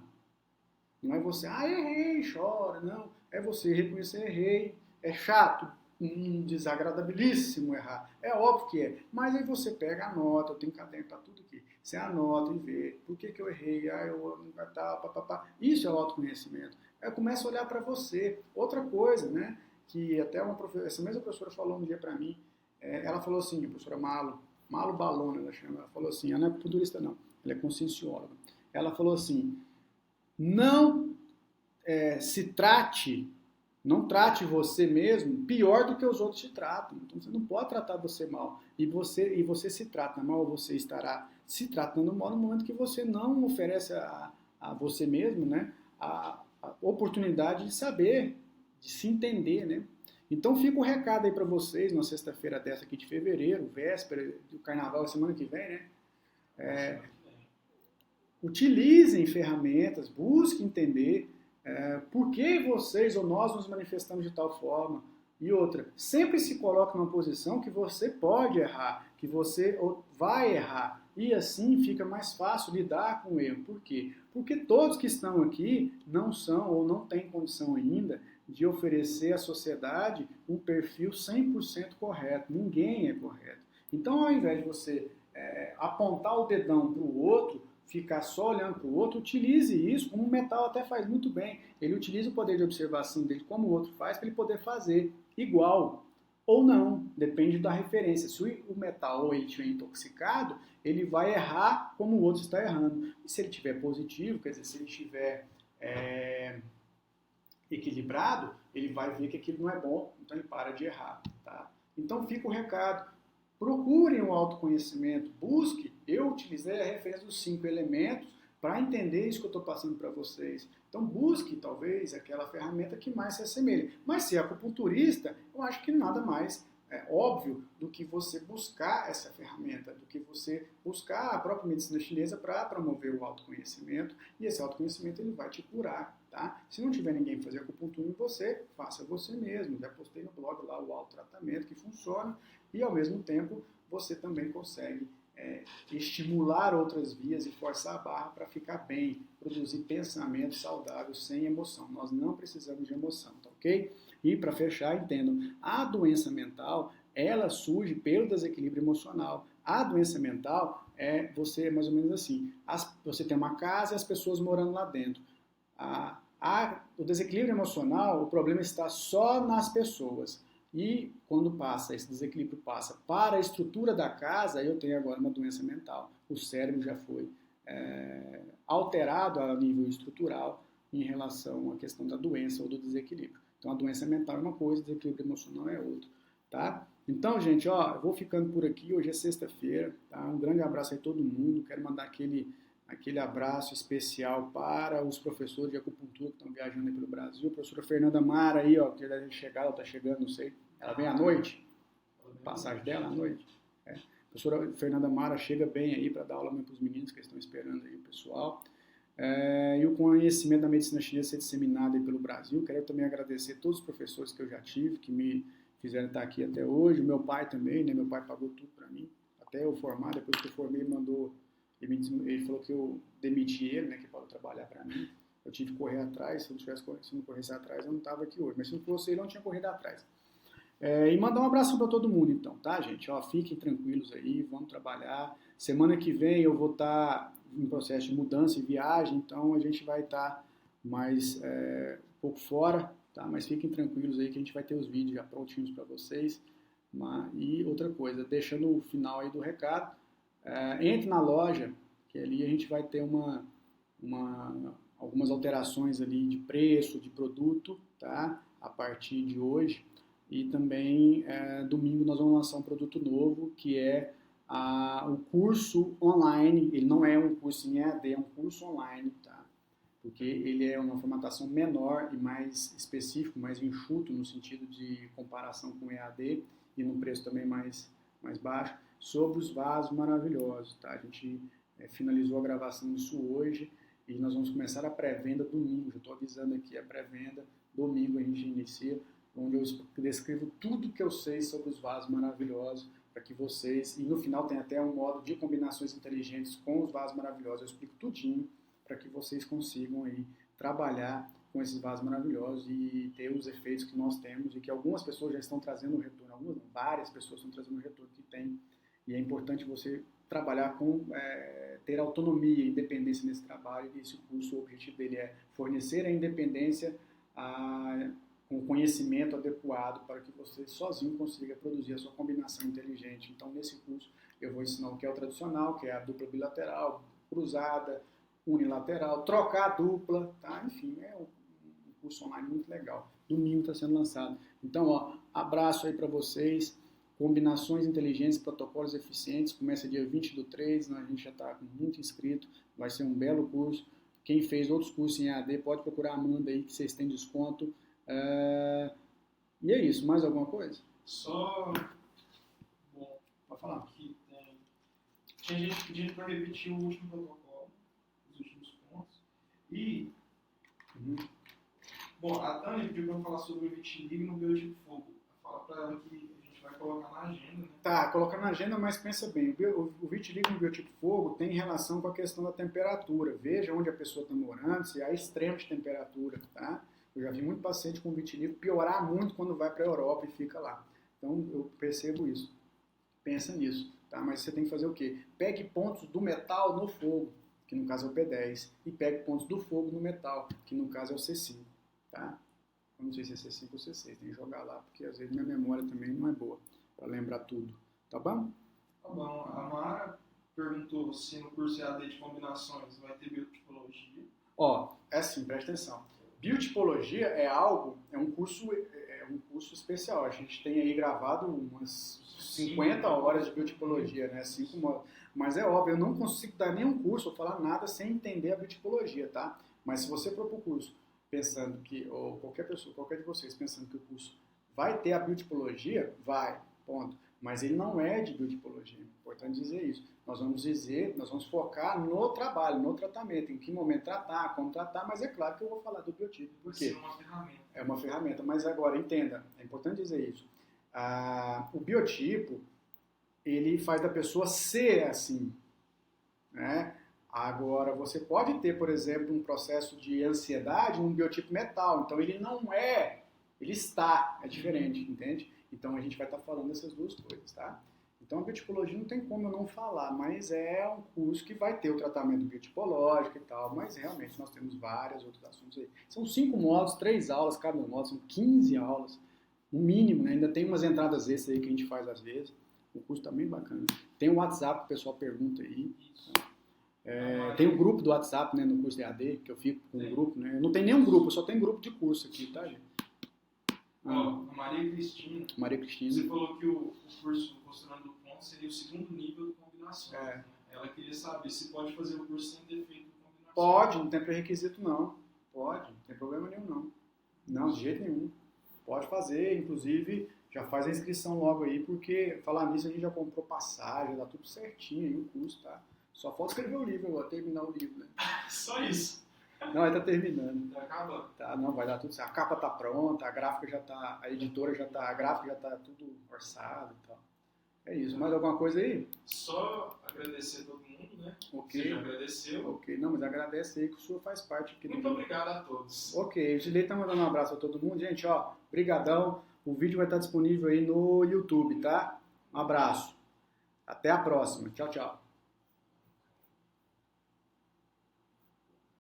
[SPEAKER 1] Não é você, errei, chora. Não, é você reconhecer, errei. É chato, desagradabilíssimo errar. É óbvio que é. Mas aí você pega, anota, eu tenho caderno para tudo aqui. Você anota e vê, por que eu errei? Isso é o autoconhecimento. Aí começa a olhar para você. Outra coisa, né, que até essa mesma professora falou um dia para mim, ela falou assim, a professora Malo Balona, ela chama, ela falou assim, ela não é futurista não, ela é consciencióloga. Ela falou assim, não não trate você mesmo pior do que os outros te tratam. Então você não pode tratar você mal. E você se trata mal, você estará se tratando mal no momento que você não oferece a você mesmo, né, a oportunidade de saber, de se entender, né? Então fica o recado aí para vocês, na sexta-feira dessa aqui de fevereiro, véspera do carnaval, semana que vem, né? Utilizem ferramentas, busquem entender por que vocês ou nós nos manifestamos de tal forma. E outra, sempre se coloque numa posição que você pode errar, que você vai errar. E assim fica mais fácil lidar com o erro. Por quê? Porque todos que estão aqui não são ou não têm condição ainda de oferecer à sociedade um perfil 100% correto. Ninguém é correto. Então, ao invés de você apontar o dedão para o outro, ficar só olhando para o outro, utilize isso, como o metal até faz muito bem. Ele utiliza o poder de observação dele como o outro faz, para ele poder fazer igual ou não, depende da referência. Se o metal ou ele estiver intoxicado, ele vai errar como o outro está errando. E se ele estiver positivo, quer dizer, se ele estiver equilibrado, ele vai ver que aquilo não é bom, então ele para de errar. Tá? Então fica o recado. Procurem o autoconhecimento, busque. Eu utilizei a referência dos 5 elementos para entender isso que eu estou passando para vocês. Então busque, talvez, aquela ferramenta que mais se assemelhe. Mas se é acupunturista, eu acho que nada mais óbvio do que você buscar essa ferramenta, do que você buscar a própria medicina chinesa para promover o autoconhecimento. E esse autoconhecimento ele vai te curar. Tá? Se não tiver ninguém fazer acupuntura em você, faça você mesmo. Já postei no blog lá o autotratamento que funciona e, ao mesmo tempo, você também consegue estimular outras vias e forçar a barra para ficar bem, produzir pensamentos saudáveis sem emoção. Nós não precisamos de emoção, tá ok? E para fechar, entendam, a doença mental, ela surge pelo desequilíbrio emocional. A doença mental é mais ou menos assim, você tem uma casa e as pessoas morando lá dentro. O desequilíbrio emocional, o problema está só nas pessoas. E quando esse desequilíbrio passa para a estrutura da casa, eu tenho agora uma doença mental. O cérebro já foi alterado a nível estrutural em relação à questão da doença ou do desequilíbrio. Então a doença mental é uma coisa, o desequilíbrio emocional é outra. Tá? Então, gente, eu vou ficando por aqui. Hoje é sexta-feira. Tá? Um grande abraço a todo mundo. Quero mandar aquele abraço especial para os professores de acupuntura que estão viajando aí pelo Brasil. A professora Fernanda Mara aí, que deve chegar, ela está chegando, não sei. Ela vem à noite, passagem dela à noite. A professora Fernanda Mara chega bem aí para dar aula para os meninos que estão esperando aí, o pessoal. E o conhecimento da medicina chinesa ser disseminado aí pelo Brasil. Quero também agradecer todos os professores que eu já tive, que me fizeram estar aqui até hoje. O meu pai também, né? Meu pai pagou tudo para mim, até eu formar. Depois que eu formei, ele falou que eu demiti ele, né, que pode trabalhar para mim. Eu tive que correr atrás. Se eu não corresse atrás, eu não estava aqui hoje. Mas se não fosse ele, eu não tinha corrido atrás. E mandar um abraço para todo mundo, então, tá, gente? Fiquem tranquilos aí, vamos trabalhar. Semana que vem eu vou estar em processo de mudança e viagem, então a gente vai estar mais um pouco fora, tá? Mas fiquem tranquilos aí que a gente vai ter os vídeos já prontinhos para vocês. E outra coisa, deixando o final aí do recado, entre na loja, que ali a gente vai ter algumas alterações ali de preço, de produto, tá? A partir de hoje. E também, domingo, nós vamos lançar um produto novo, que é o curso online. Ele não é um curso em EAD, é um curso online, tá? Porque ele é uma formatação menor e mais específico, mais enxuto no sentido de comparação com o EAD e num preço também mais baixo, sobre os vasos maravilhosos, tá? A gente finalizou a gravação disso hoje e nós vamos começar a pré-venda domingo. Já estou avisando aqui a pré-venda, domingo a gente inicia, onde eu descrevo tudo que eu sei sobre os vasos maravilhosos, para que vocês, e no final tem até um modo de combinações inteligentes com os vasos maravilhosos, eu explico tudinho, para que vocês consigam aí trabalhar com esses vasos maravilhosos e ter os efeitos que nós temos e que algumas pessoas já estão trazendo o retorno, várias pessoas estão trazendo o retorno que tem, e é importante você trabalhar com, ter autonomia e independência nesse trabalho, e esse curso, o objetivo dele é fornecer a independência com conhecimento adequado para que você sozinho consiga produzir a sua combinação inteligente. Então, nesse curso, eu vou ensinar o que é o tradicional, que é a dupla bilateral, cruzada, unilateral, trocar a dupla, tá? Enfim, é um curso online muito legal. Domingo está sendo lançado. Então, abraço aí para vocês. Combinações inteligentes, protocolos eficientes. Começa dia 20/3, a gente já está com muito inscrito. Vai ser um belo curso. Quem fez outros cursos em EAD, pode procurar a Amanda aí, que vocês têm desconto. E é isso. Mais alguma coisa?
[SPEAKER 2] Só... Bom,
[SPEAKER 1] pode falar.
[SPEAKER 2] Aqui tinha gente pedindo para repetir o último protocolo, os últimos pontos. E... Bom, a Tânia pediu para eu falar sobre o vitiligo no biotipo fogo. Fala para ela que a gente vai colocar na agenda, né? Tá,
[SPEAKER 1] colocar na agenda, mas pensa bem, o vitiligo no biotipo fogo tem relação com a questão da temperatura. Veja onde a pessoa está morando, se há extremo de temperatura, tá? Eu já vi muito paciente com vitiligo piorar muito quando vai para a Europa e fica lá. Então, eu percebo isso. Pensa nisso, tá? Mas você tem que fazer o quê? Pegue pontos do metal no fogo, que no caso é o P10, e pegue pontos do fogo no metal, que no caso é o C5, tá? Eu não sei se é C5 ou C6, tem que jogar lá, porque às vezes minha memória também não é boa para lembrar tudo, tá bom?
[SPEAKER 2] Tá bom. A Mara perguntou se no curso EAD de combinações vai ter biotipologia.
[SPEAKER 1] É assim, presta atenção. Biotipologia é um curso especial. A gente tem aí gravado umas 50 horas de biotipologia, né? 5 modos. Mas é óbvio, eu não consigo dar nenhum curso ou falar nada sem entender a biotipologia, tá? Mas se você for para o curso pensando que, ou qualquer de vocês pensando que o curso vai ter a biotipologia, vai, ponto. Mas ele não é de biotipologia, é importante dizer isso. Nós vamos focar no trabalho, no tratamento, em que momento tratar, como tratar, mas é claro que eu vou falar do biotipo. Por quê? É uma ferramenta, mas agora, entenda, é importante dizer isso. O biotipo, ele faz da pessoa ser assim, né? Agora, você pode ter, por exemplo, um processo de ansiedade num biotipo metal, então ele não é, ele está, é diferente, entende? Então a gente vai estar falando dessas duas coisas, tá? Então a biotipologia não tem como eu não falar, mas é um curso que vai ter o tratamento biotipológico e tal, mas realmente nós temos vários outros assuntos aí. São 5 módulos, 3 aulas cada módulo, são 15 aulas, no mínimo, né? Ainda tem umas entradas extras aí que a gente faz às vezes, o curso tá bem bacana. Tem o WhatsApp que o pessoal pergunta aí, tem o grupo do WhatsApp, né, no curso de AD, que eu fico com um grupo, né? Não tem nenhum grupo, só tem grupo de curso aqui, tá, gente?
[SPEAKER 2] A Maria Cristina. Você falou que o curso Mostrando do Ponto seria o 2º nível de combinações. Né? Ela queria saber se pode fazer o curso sem ter feito combinações.
[SPEAKER 1] Pode, não tem pré-requisito não. Pode, não tem problema nenhum não. Não, de jeito nenhum. Pode fazer, inclusive, já faz a inscrição logo aí, porque falar nisso a gente já comprou passagem, dá tudo certinho aí o curso, tá? Só falta escrever o livro agora, terminar o livro, né?
[SPEAKER 2] Só isso.
[SPEAKER 1] Não, ele tá terminando.
[SPEAKER 2] Tá acabando.
[SPEAKER 1] Tá, não, vai dar tudo certo. A capa tá pronta, a gráfica já tá, a editora já tá, a gráfica já tá tudo orçado e tal. É isso. Mais alguma coisa aí?
[SPEAKER 2] Só agradecer a todo mundo, né?
[SPEAKER 1] Ok.
[SPEAKER 2] Você já agradeceu.
[SPEAKER 1] Ok, não, mas agradece aí que o senhor faz parte aqui.
[SPEAKER 2] Muito obrigado a todos.
[SPEAKER 1] Ok, o Gilei tá mandando um abraço a todo mundo. Gente, ó, brigadão. O vídeo vai estar disponível aí no YouTube, tá? Um abraço. Até a próxima. Tchau, tchau.